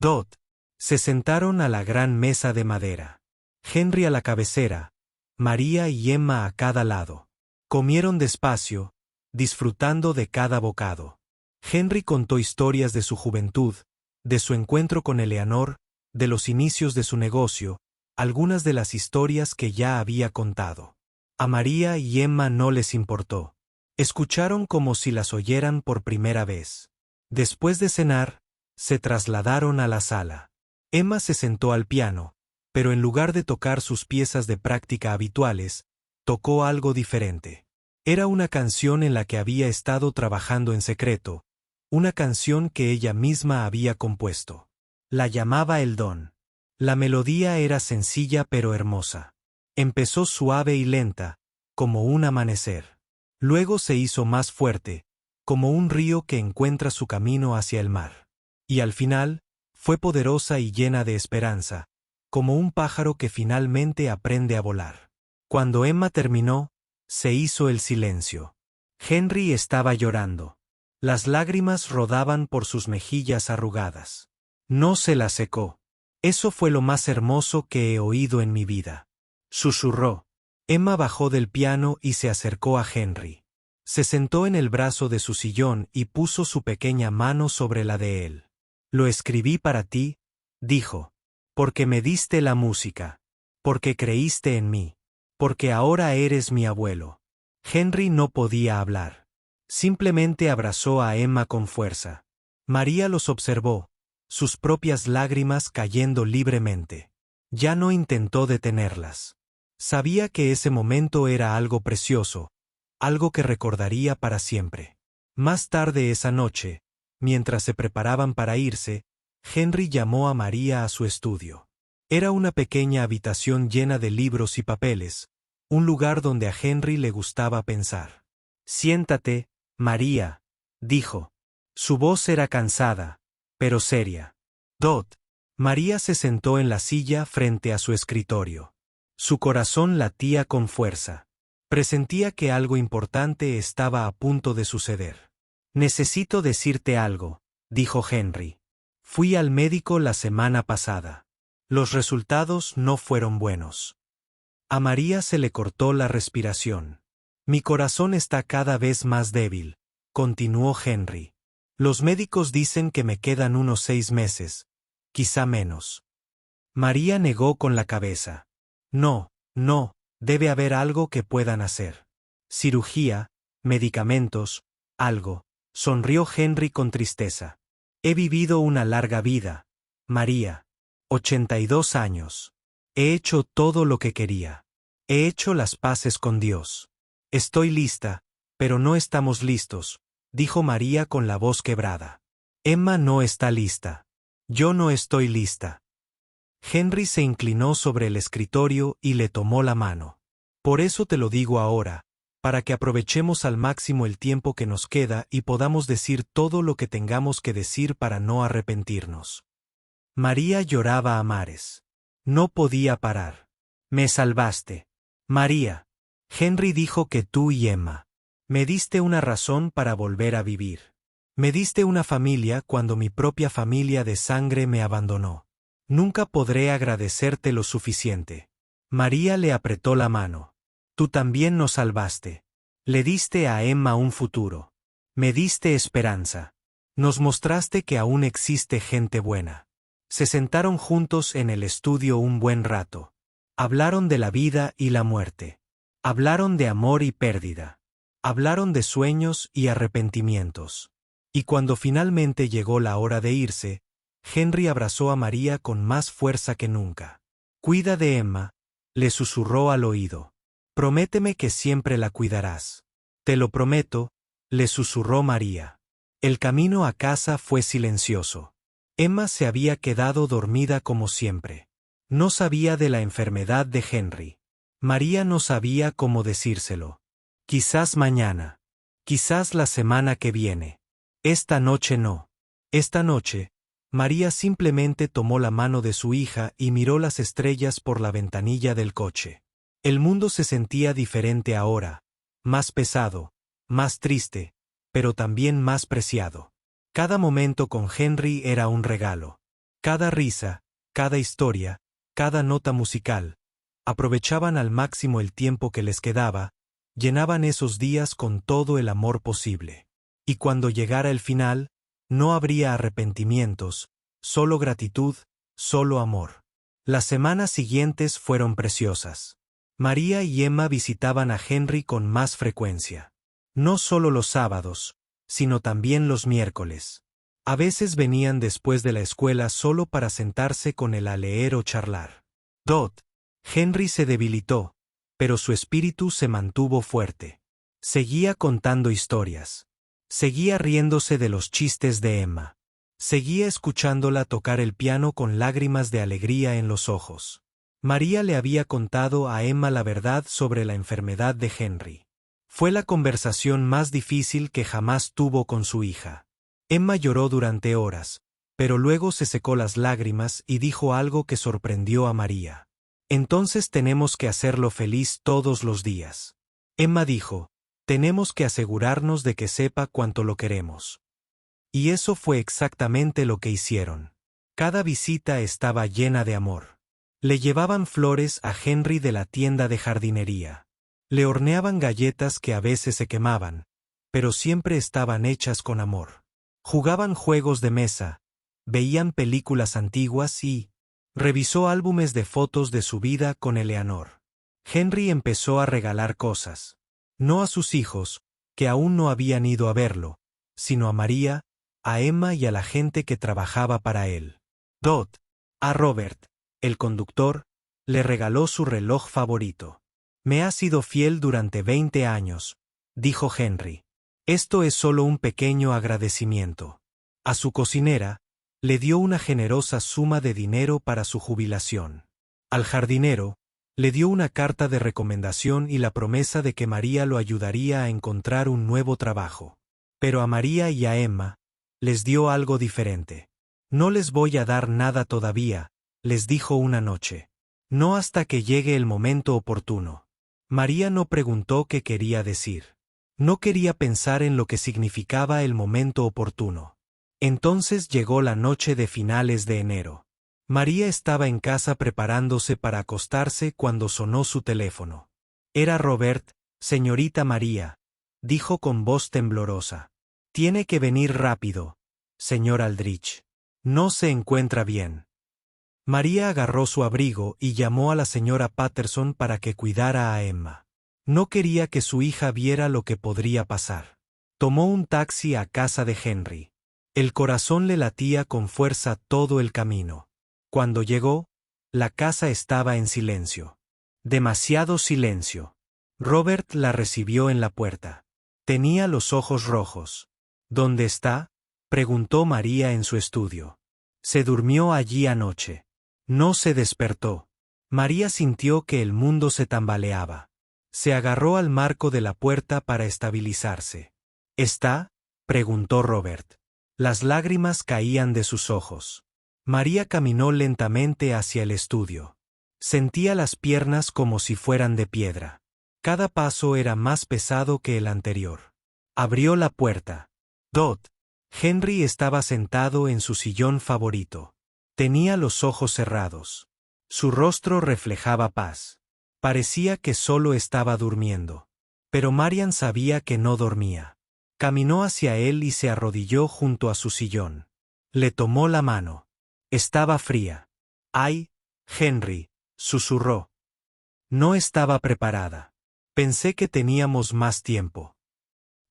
Dot. Se sentaron a la gran mesa de madera. Henry a la cabecera, María y Emma a cada lado. Comieron despacio, disfrutando de cada bocado. Henry contó historias de su juventud, de su encuentro con Eleanor, de los inicios de su negocio, algunas de las historias que ya había contado. A María y Emma no les importó. Escucharon como si las oyeran por primera vez. Después de cenar, se trasladaron a la sala. Emma se sentó al piano, pero en lugar de tocar sus piezas de práctica habituales, tocó algo diferente. Era una canción en la que había estado trabajando en secreto, una canción que ella misma había compuesto. La llamaba El Don. La melodía era sencilla pero hermosa. Empezó suave y lenta, como un amanecer. Luego se hizo más fuerte, como un río que encuentra su camino hacia el mar. Y al final, fue poderosa y llena de esperanza, como un pájaro que finalmente aprende a volar. Cuando Emma terminó, se hizo el silencio. Henry estaba llorando. Las lágrimas rodaban por sus mejillas arrugadas. No se las secó. Eso fue lo más hermoso que he oído en mi vida. Susurró. Emma bajó del piano y se acercó a Henry. Se sentó en el brazo de su sillón y puso su pequeña mano sobre la de él. Lo escribí para ti, dijo. Porque me diste la música. Porque creíste en mí. Porque ahora eres mi abuelo. Henry no podía hablar. Simplemente abrazó a Emma con fuerza. María los observó, sus propias lágrimas cayendo libremente. Ya no intentó detenerlas. Sabía que ese momento era algo precioso, algo que recordaría para siempre. Más tarde esa noche, Mientras se preparaban para irse, Henry llamó a María a su estudio. Era una pequeña habitación llena de libros y papeles, un lugar donde a Henry le gustaba pensar. «Siéntate, María», dijo. Su voz era cansada, pero seria. «Dot». María se sentó en la silla frente a su escritorio. Su corazón latía con fuerza. Presentía que algo importante estaba a punto de suceder. «Necesito decirte algo», dijo Henry. «Fui al médico la semana pasada. Los resultados no fueron buenos». A María se le cortó la respiración. «Mi corazón está cada vez más débil», continuó Henry. «Los médicos dicen que me quedan unos 6 meses, quizá menos». María negó con la cabeza. «No, no, debe haber algo que puedan hacer. Cirugía, medicamentos, algo», sonrió Henry con tristeza. «He vivido una larga vida, María. 82 años. He hecho todo lo que quería. He hecho las paces con Dios. Estoy lista, pero no estamos listos», dijo María con la voz quebrada. «Emma no está lista. Yo no estoy lista». Henry se inclinó sobre el escritorio y le tomó la mano. «Por eso te lo digo ahora, para que aprovechemos al máximo el tiempo que nos queda y podamos decir todo lo que tengamos que decir para no arrepentirnos». María lloraba a mares. No podía parar. «Me salvaste. María». Henry dijo que tú y Emma. «Me diste una razón para volver a vivir. Me diste una familia cuando mi propia familia de sangre me abandonó. Nunca podré agradecerte lo suficiente». María le apretó la mano. «Tú también nos salvaste. Le diste a Emma un futuro. Me diste esperanza. Nos mostraste que aún existe gente buena». Se sentaron juntos en el estudio un buen rato. Hablaron de la vida y la muerte. Hablaron de amor y pérdida. Hablaron de sueños y arrepentimientos. Y cuando finalmente llegó la hora de irse, Henry abrazó a María con más fuerza que nunca. «Cuida de Emma», le susurró al oído. «Prométeme que siempre la cuidarás». «Te lo prometo», le susurró María. El camino a casa fue silencioso. Emma se había quedado dormida como siempre. No sabía de la enfermedad de Henry. María no sabía cómo decírselo. «Quizás mañana. Quizás la semana que viene. Esta noche no». Esta noche, María simplemente tomó la mano de su hija y miró las estrellas por la ventanilla del coche. El mundo se sentía diferente ahora, más pesado, más triste, pero también más preciado. Cada momento con Henry era un regalo. Cada risa, cada historia, cada nota musical. Aprovechaban al máximo el tiempo que les quedaba, llenaban esos días con todo el amor posible. Y cuando llegara el final, no habría arrepentimientos, solo gratitud, solo amor. Las semanas siguientes fueron preciosas. María y Emma visitaban a Henry con más frecuencia. No solo los sábados, sino también los miércoles. A veces venían después de la escuela solo para sentarse con él a leer o charlar. Henry se debilitó, pero su espíritu se mantuvo fuerte. Seguía contando historias. Seguía riéndose de los chistes de Emma. Seguía escuchándola tocar el piano con lágrimas de alegría en los ojos. María le había contado a Emma la verdad sobre la enfermedad de Henry. Fue la conversación más difícil que jamás tuvo con su hija. Emma lloró durante horas, pero luego se secó las lágrimas y dijo algo que sorprendió a María. «Entonces tenemos que hacerlo feliz todos los días». Emma dijo, «Tenemos que asegurarnos de que sepa cuánto lo queremos». Y eso fue exactamente lo que hicieron. Cada visita estaba llena de amor. Le llevaban flores a Henry de la tienda de jardinería. Le horneaban galletas que a veces se quemaban, pero siempre estaban hechas con amor. Jugaban juegos de mesa, veían películas antiguas y revisó álbumes de fotos de su vida con Eleanor. Henry empezó a regalar cosas. No a sus hijos, que aún no habían ido a verlo, sino a María, a Emma y a la gente que trabajaba para él. A Robert, el conductor, le regaló su reloj favorito. «Me ha sido fiel durante 20 años», dijo Henry. «Esto es solo un pequeño agradecimiento». A su cocinera, le dio una generosa suma de dinero para su jubilación. Al jardinero, le dio una carta de recomendación y la promesa de que María lo ayudaría a encontrar un nuevo trabajo. Pero a María y a Emma, les dio algo diferente. No les voy a dar nada todavía, les dijo una noche. No hasta que llegue el momento oportuno. María no preguntó qué quería decir. No quería pensar en lo que significaba el momento oportuno. Entonces llegó la noche de finales de enero. María estaba en casa preparándose para acostarse cuando sonó su teléfono. Era Robert. Señorita María, dijo con voz temblorosa. Tiene que venir rápido, señor Aldrich. No se encuentra bien. María agarró su abrigo y llamó a la señora Patterson para que cuidara a Emma. No quería que su hija viera lo que podría pasar. Tomó un taxi a casa de Henry. El corazón le latía con fuerza todo el camino. Cuando llegó, la casa estaba en silencio. Demasiado silencio. Robert la recibió en la puerta. Tenía los ojos rojos. ¿Dónde está?, preguntó María en su estudio. Se durmió allí anoche. No se despertó. María sintió que el mundo se tambaleaba. Se agarró al marco de la puerta para estabilizarse. ¿Está?, preguntó Robert. Las lágrimas caían de sus ojos. María caminó lentamente hacia el estudio. Sentía las piernas como si fueran de piedra. Cada paso era más pesado que el anterior. Abrió la puerta. Dot. Henry estaba sentado en su sillón favorito. Tenía los ojos cerrados. Su rostro reflejaba paz. Parecía que solo estaba durmiendo. Pero Marian sabía que no dormía. Caminó hacia él y se arrodilló junto a su sillón. Le tomó la mano. Estaba fría. «Ay, Henry», susurró. No estaba preparada. Pensé que teníamos más tiempo.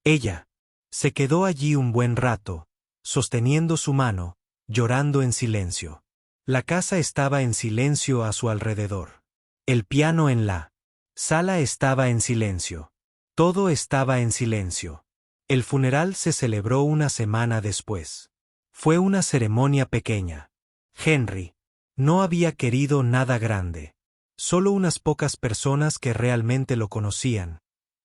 Ella se quedó allí un buen rato, sosteniendo su mano, llorando en silencio. La casa estaba en silencio a su alrededor. El piano en la sala estaba en silencio. Todo estaba en silencio. El funeral se celebró una semana después. Fue una ceremonia pequeña. Henry no había querido nada grande. Solo unas pocas personas que realmente lo conocían,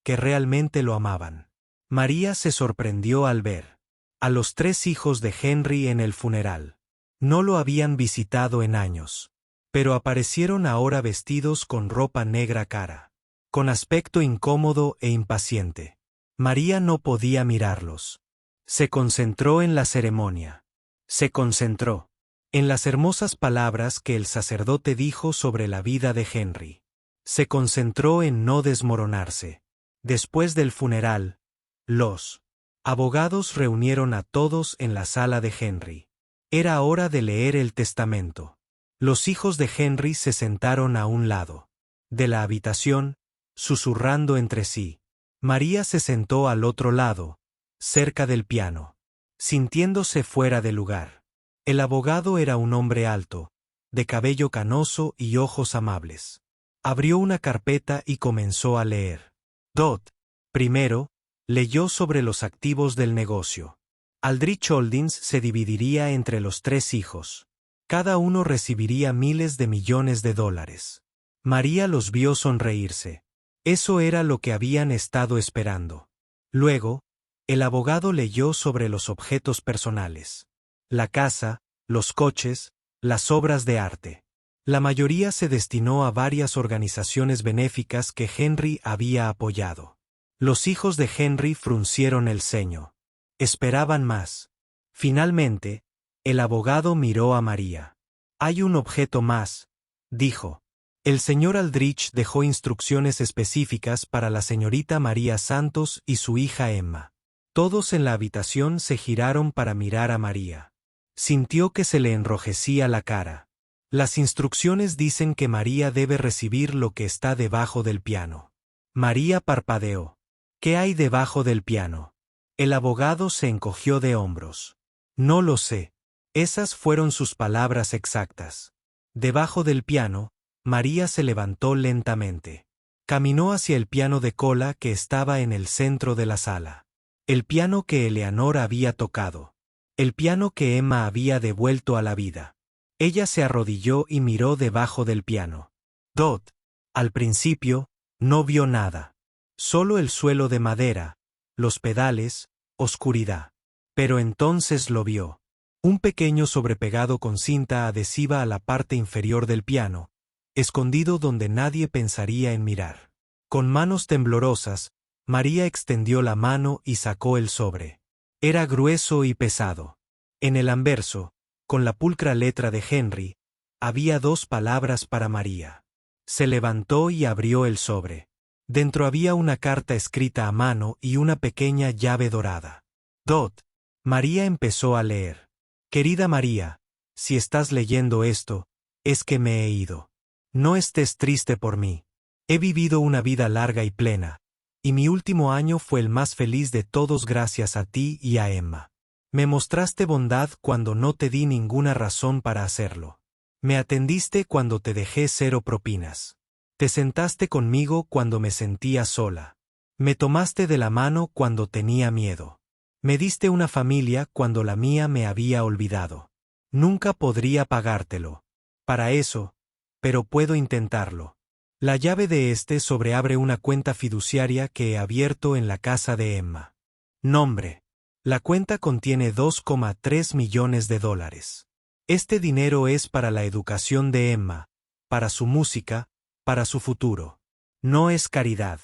que realmente lo amaban. María se sorprendió al ver a los 3 hijos de Henry en el funeral. No lo habían visitado en años, pero aparecieron ahora vestidos con ropa negra cara, con aspecto incómodo e impaciente. María no podía mirarlos. Se concentró en la ceremonia. Se concentró en las hermosas palabras que el sacerdote dijo sobre la vida de Henry. Se concentró en no desmoronarse. Después del funeral, los abogados reunieron a todos en la sala de Henry. Era hora de leer el testamento. Los hijos de Henry se sentaron a un lado de la habitación, susurrando entre sí. María se sentó al otro lado, cerca del piano, sintiéndose fuera de lugar. El abogado era un hombre alto, de cabello canoso y ojos amables. Abrió una carpeta y comenzó a leer. Dot, primero, leyó sobre los activos del negocio. Aldrich Holdings se dividiría entre los 3 hijos. Cada uno recibiría miles de millones de dólares. María los vio sonreírse. Eso era lo que habían estado esperando. Luego, el abogado leyó sobre los objetos personales. La casa, los coches, las obras de arte. La mayoría se destinó a varias organizaciones benéficas que Henry había apoyado. Los hijos de Henry fruncieron el ceño. Esperaban más. Finalmente, el abogado miró a María. «Hay un objeto más», dijo. El señor Aldrich dejó instrucciones específicas para la señorita María Santos y su hija Emma. Todos en la habitación se giraron para mirar a María. Sintió que se le enrojecía la cara. Las instrucciones dicen que María debe recibir lo que está debajo del piano. María parpadeó. «¿Qué hay debajo del piano?». El abogado se encogió de hombros. «No lo sé». Esas fueron sus palabras exactas. Debajo del piano, María se levantó lentamente. Caminó hacia el piano de cola que estaba en el centro de la sala. El piano que Eleanor había tocado. el piano que Emma había devuelto a la vida. Ella se arrodilló y miró debajo del piano. Dot, al principio, no vio nada. Solo el suelo de madera, los pedales, oscuridad. Pero entonces lo vio. Un pequeño sobrepegado con cinta adhesiva a la parte inferior del piano, escondido donde nadie pensaría en mirar. Con manos temblorosas, María extendió la mano y sacó el sobre. Era grueso y pesado. En el anverso, con la pulcra letra de Henry, había 2 palabras para María. Se levantó y abrió el sobre. Dentro había una carta escrita a mano y una pequeña llave dorada. Dot. María empezó a leer. Querida María, si estás leyendo esto, es que me he ido. No estés triste por mí. He vivido una vida larga y plena, y mi último año fue el más feliz de todos gracias a ti y a Emma. Me mostraste bondad cuando no te di ninguna razón para hacerlo. Me atendiste cuando te dejé 0 propinas. Te sentaste conmigo cuando me sentía sola. Me tomaste de la mano cuando tenía miedo. Me diste una familia cuando la mía me había olvidado. Nunca podría pagártelo. Para eso, pero puedo intentarlo. La llave de este sobre abre una cuenta fiduciaria que he abierto en la casa de Emma. Nombre. La cuenta contiene $2,3 millones. Este dinero es para la educación de Emma, para su música, para su futuro. No es caridad.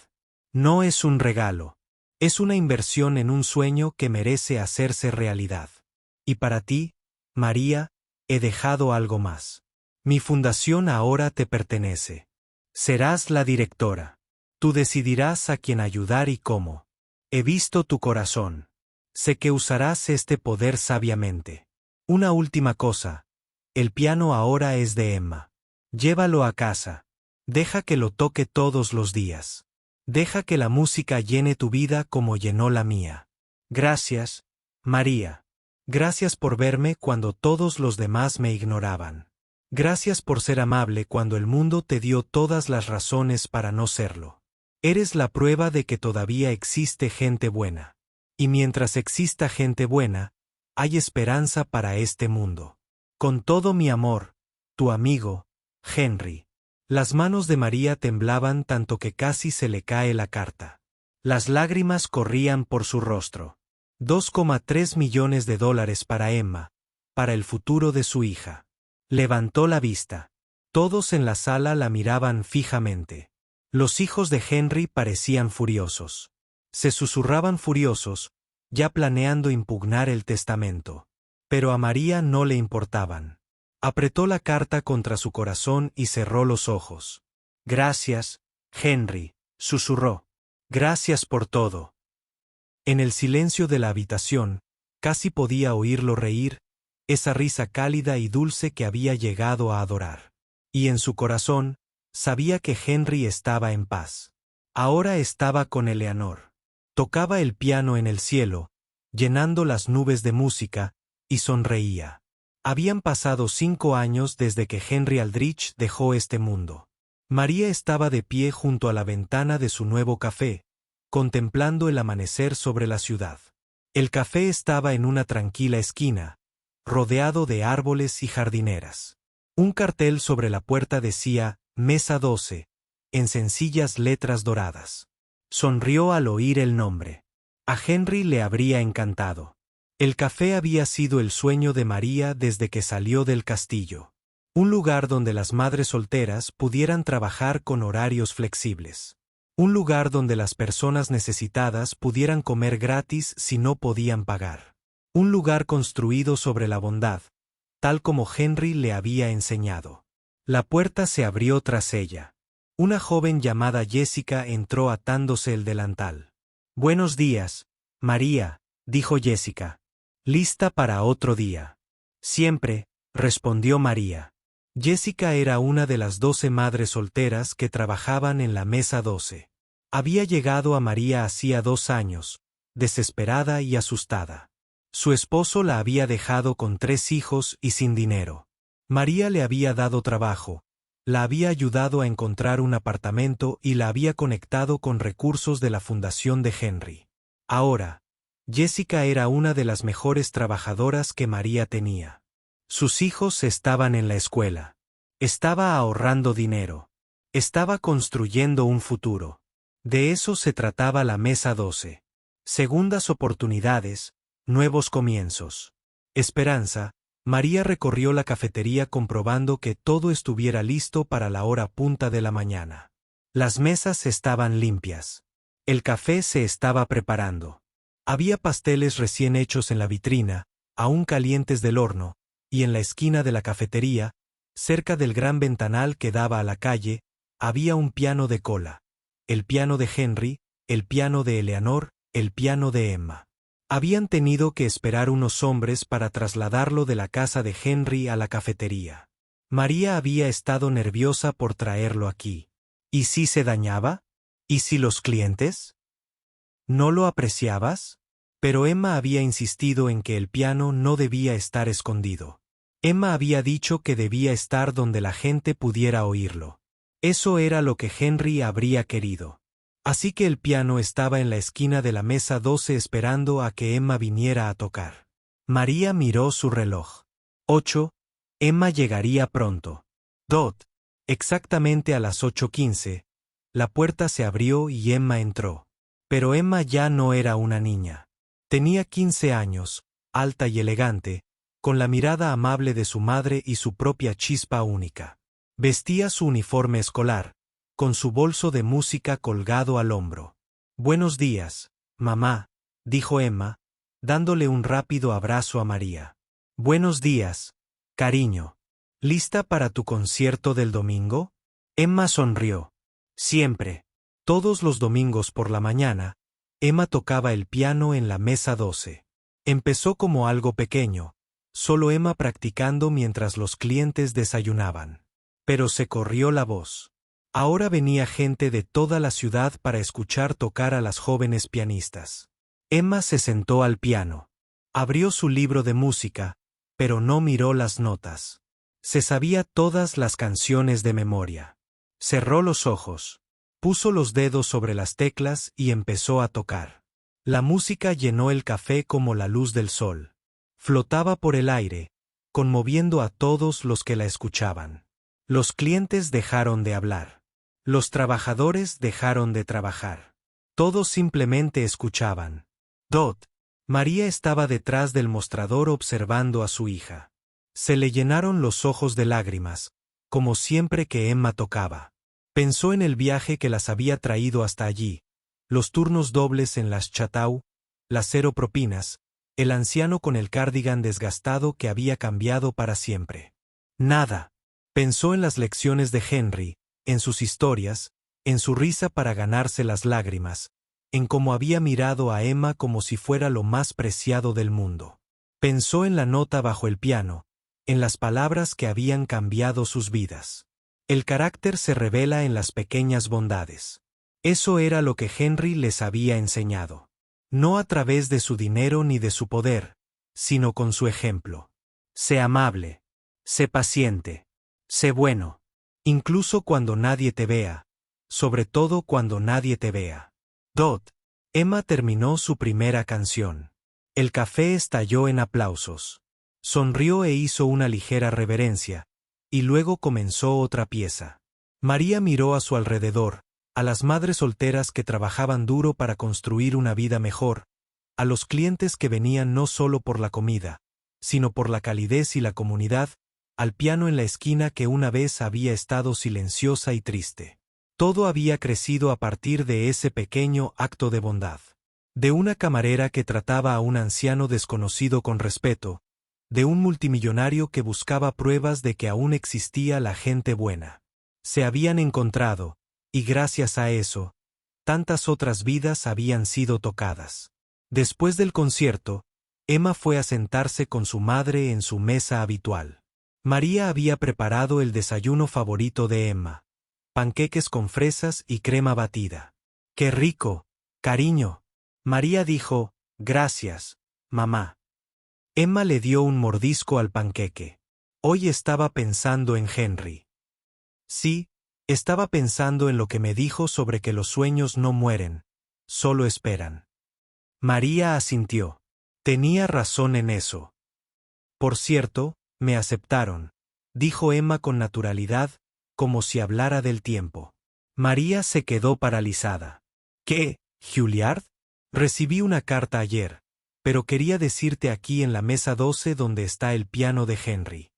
No es un regalo. Es una inversión en un sueño que merece hacerse realidad. Y para ti, María, he dejado algo más. Mi fundación ahora te pertenece. Serás la directora. Tú decidirás a quién ayudar y cómo. He visto tu corazón. Sé que usarás este poder sabiamente. Una última cosa. El piano ahora es de Emma. Llévalo a casa. Deja que lo toque todos los días. Deja que la música llene tu vida como llenó la mía. Gracias, María. Gracias por verme cuando todos los demás me ignoraban. Gracias por ser amable cuando el mundo te dio todas las razones para no serlo. Eres la prueba de que todavía existe gente buena. Y mientras exista gente buena, hay esperanza para este mundo. Con todo mi amor, tu amigo, Henry. Las manos de María temblaban tanto que casi se le cae la carta. Las lágrimas corrían por su rostro. $2,3 millones para Emma, para el futuro de su hija. Levantó la vista. Todos en la sala la miraban fijamente. Los hijos de Henry parecían furiosos. Se susurraban furiosos, ya planeando impugnar el testamento. Pero a María no le importaban. Apretó la carta contra su corazón y cerró los ojos. Gracias, Henry, susurró. Gracias por todo. En el silencio de la habitación, casi podía oírlo reír, esa risa cálida y dulce que había llegado a adorar. Y en su corazón, sabía que Henry estaba en paz. Ahora estaba con Eleanor. Tocaba el piano en el cielo, llenando las nubes de música, y sonreía. Habían pasado 5 años desde que Henry Aldrich dejó este mundo. María estaba de pie junto a la ventana de su nuevo café, contemplando el amanecer sobre la ciudad. El café estaba en una tranquila esquina, rodeado de árboles y jardineras. Un cartel sobre la puerta decía, Mesa 12, en sencillas letras doradas. Sonrió al oír el nombre. A Henry le habría encantado. El café había sido el sueño de María desde que salió del castillo. Un lugar donde las madres solteras pudieran trabajar con horarios flexibles. Un lugar donde las personas necesitadas pudieran comer gratis si no podían pagar. Un lugar construido sobre la bondad, tal como Henry le había enseñado. La puerta se abrió tras ella. Una joven llamada Jessica entró atándose el delantal. Buenos días, María, dijo Jessica. Lista para otro día. Siempre, respondió María. Jessica era una de las 12 madres solteras que trabajaban en la Mesa 12. Había llegado a María hacía 2 años, desesperada y asustada. Su esposo la había dejado con 3 hijos y sin dinero. María le había dado trabajo, la había ayudado a encontrar un apartamento y la había conectado con recursos de la fundación de Henry. Ahora, Jessica era una de las mejores trabajadoras que María tenía. Sus hijos estaban en la escuela. Estaba ahorrando dinero. Estaba construyendo un futuro. De eso se trataba la mesa 12. Segundas oportunidades, nuevos comienzos. Esperanza. María recorrió la cafetería comprobando que todo estuviera listo para la hora punta de la mañana. Las mesas estaban limpias. El café se estaba preparando. Había pasteles recién hechos en la vitrina, aún calientes del horno, y en la esquina de la cafetería, cerca del gran ventanal que daba a la calle, había un piano de cola. El piano de Henry, el piano de Eleanor, el piano de Emma. Habían tenido que esperar unos hombres para trasladarlo de la casa de Henry a la cafetería. María había estado nerviosa por traerlo aquí. ¿Y si se dañaba? ¿Y si los clientes? ¿No lo apreciabas? Pero Emma había insistido en que el piano no debía estar escondido. Emma había dicho que debía estar donde la gente pudiera oírlo. Eso era lo que Henry habría querido. Así que el piano estaba en la esquina de la mesa 12 esperando a que Emma viniera a tocar. María miró su reloj. 8. Emma llegaría pronto. Dot. Exactamente a las 8:15. La puerta se abrió y Emma entró. Pero Emma ya no era una niña. Tenía 15 años, alta y elegante, con la mirada amable de su madre y su propia chispa única. Vestía su uniforme escolar, con su bolso de música colgado al hombro. «Buenos días, mamá», dijo Emma, dándole un rápido abrazo a María. «Buenos días, cariño. ¿Lista para tu concierto del domingo?» Emma sonrió. Siempre, todos los domingos por la mañana, Emma tocaba el piano en la mesa 12. Empezó como algo pequeño, solo Emma practicando mientras los clientes desayunaban. Pero se corrió la voz. Ahora venía gente de toda la ciudad para escuchar tocar a las jóvenes pianistas. Emma se sentó al piano. Abrió su libro de música, pero no miró las notas. Se sabía todas las canciones de memoria. Cerró los ojos. Puso los dedos sobre las teclas y empezó a tocar. La música llenó el café como la luz del sol. Flotaba por el aire, conmoviendo a todos los que la escuchaban. Los clientes dejaron de hablar. Los trabajadores dejaron de trabajar. Todos simplemente escuchaban. Dot. María estaba detrás del mostrador observando a su hija. Se le llenaron los ojos de lágrimas, como siempre que Emma tocaba. Pensó en el viaje que las había traído hasta allí, los turnos dobles en las Chateau, las 0 propinas, el anciano con el cardigan desgastado que había cambiado para siempre. Nada. Pensó en las lecciones de Henry, en sus historias, en su risa para ganarse las lágrimas, en cómo había mirado a Emma como si fuera lo más preciado del mundo. Pensó en la nota bajo el piano, en las palabras que habían cambiado sus vidas. El carácter se revela en las pequeñas bondades. Eso era lo que Henry les había enseñado. No a través de su dinero ni de su poder, sino con su ejemplo. Sé amable. Sé paciente. Sé bueno. Incluso cuando nadie te vea. Sobre todo cuando nadie te vea. Dot. Emma terminó su primera canción. El café estalló en aplausos. Sonrió e hizo una ligera reverencia, y luego comenzó otra pieza. María miró a su alrededor, a las madres solteras que trabajaban duro para construir una vida mejor, a los clientes que venían no solo por la comida, sino por la calidez y la comunidad, al piano en la esquina que una vez había estado silenciosa y triste. Todo había crecido a partir de ese pequeño acto de bondad. De una camarera que trataba a un anciano desconocido con respeto, de un multimillonario que buscaba pruebas de que aún existía la gente buena. Se habían encontrado, y gracias a eso, tantas otras vidas habían sido tocadas. Después del concierto, Emma fue a sentarse con su madre en su mesa habitual. María había preparado el desayuno favorito de Emma: panqueques con fresas y crema batida. ¡Qué rico, cariño! María dijo, «Gracias, mamá». Emma le dio un mordisco al panqueque. Hoy estaba pensando en Henry. Sí, estaba pensando en lo que me dijo sobre que los sueños no mueren, solo esperan. María asintió. Tenía razón en eso. Por cierto, me aceptaron, dijo Emma con naturalidad, como si hablara del tiempo. María se quedó paralizada. ¿Qué, Juilliard? Recibí una carta ayer, pero quería decirte aquí en la mesa 12 donde está el piano de Henry.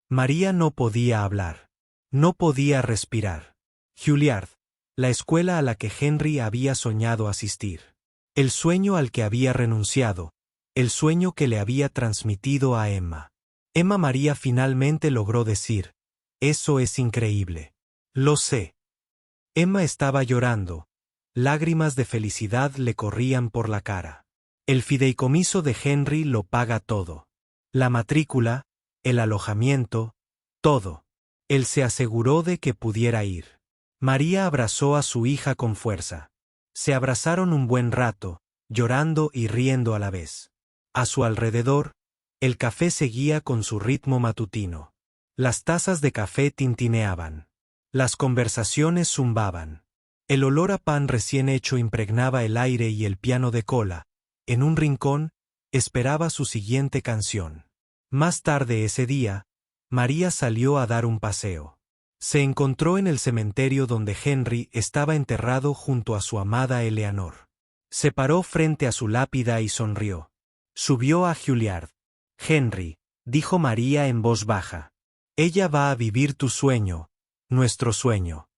María no podía hablar. No podía respirar. Juilliard, la escuela a la que Henry había soñado asistir. El sueño al que había renunciado. El sueño que le había transmitido a Emma. Emma María finalmente logró decir, eso es increíble. Lo sé. Emma estaba llorando. Lágrimas de felicidad le corrían por la cara. El fideicomiso de Henry lo paga todo. La matrícula, el alojamiento, todo. Él se aseguró de que pudiera ir. María abrazó a su hija con fuerza. Se abrazaron un buen rato, llorando y riendo a la vez. A su alrededor, el café seguía con su ritmo matutino. Las tazas de café tintineaban. Las conversaciones zumbaban. El olor a pan recién hecho impregnaba el aire y el piano de cola, en un rincón, esperaba su siguiente canción. Más tarde ese día, María salió a dar un paseo. Se encontró en el cementerio donde Henry estaba enterrado junto a su amada Eleanor. Se paró frente a su lápida y sonrió. Subió a Juilliard. Henry, dijo María en voz baja. Ella va a vivir tu sueño, nuestro sueño.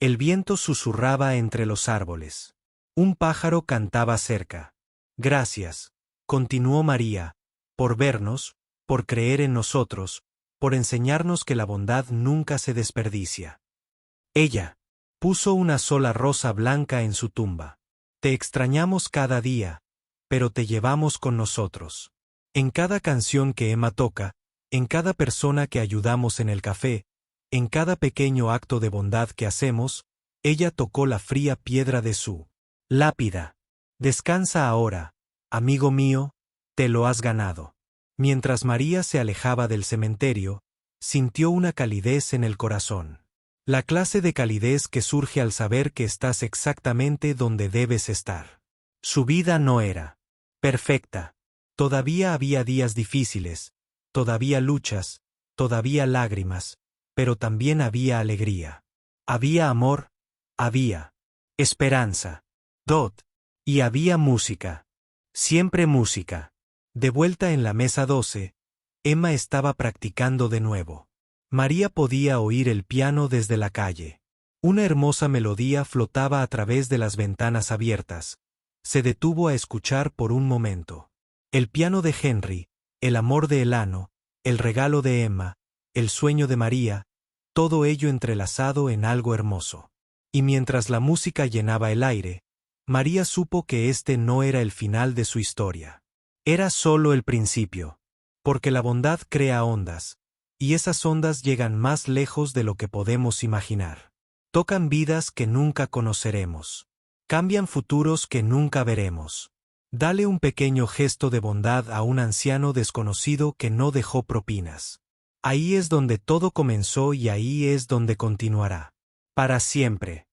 El viento susurraba entre los árboles. Un pájaro cantaba cerca. Gracias, continuó María, por vernos, por creer en nosotros, por enseñarnos que la bondad nunca se desperdicia. Ella puso una sola rosa blanca en su tumba. Te extrañamos cada día, pero te llevamos con nosotros. En cada canción que Emma toca, en cada persona que ayudamos en el café, en cada pequeño acto de bondad que hacemos, ella tocó la fría piedra de su lápida. Descansa ahora, amigo mío, te lo has ganado. Mientras María se alejaba del cementerio, sintió una calidez en el corazón. La clase de calidez que surge al saber que estás exactamente donde debes estar. Su vida no era perfecta. Todavía había días difíciles, todavía luchas, todavía lágrimas, pero también había alegría. Había amor, había esperanza, y había música. Siempre música. De vuelta en la mesa 12, Emma estaba practicando de nuevo. María podía oír el piano desde la calle. Una hermosa melodía flotaba a través de las ventanas abiertas. Se detuvo a escuchar por un momento. El piano de Henry, el amor de Elano, el regalo de Emma, el sueño de María, todo ello entrelazado en algo hermoso. Y mientras la música llenaba el aire, María supo que este no era el final de su historia. Era solo el principio. Porque la bondad crea ondas, y esas ondas llegan más lejos de lo que podemos imaginar. Tocan vidas que nunca conoceremos. Cambian futuros que nunca veremos. Dale un pequeño gesto de bondad a un anciano desconocido que no dejó propinas. Ahí es donde todo comenzó y ahí es donde continuará. Para siempre.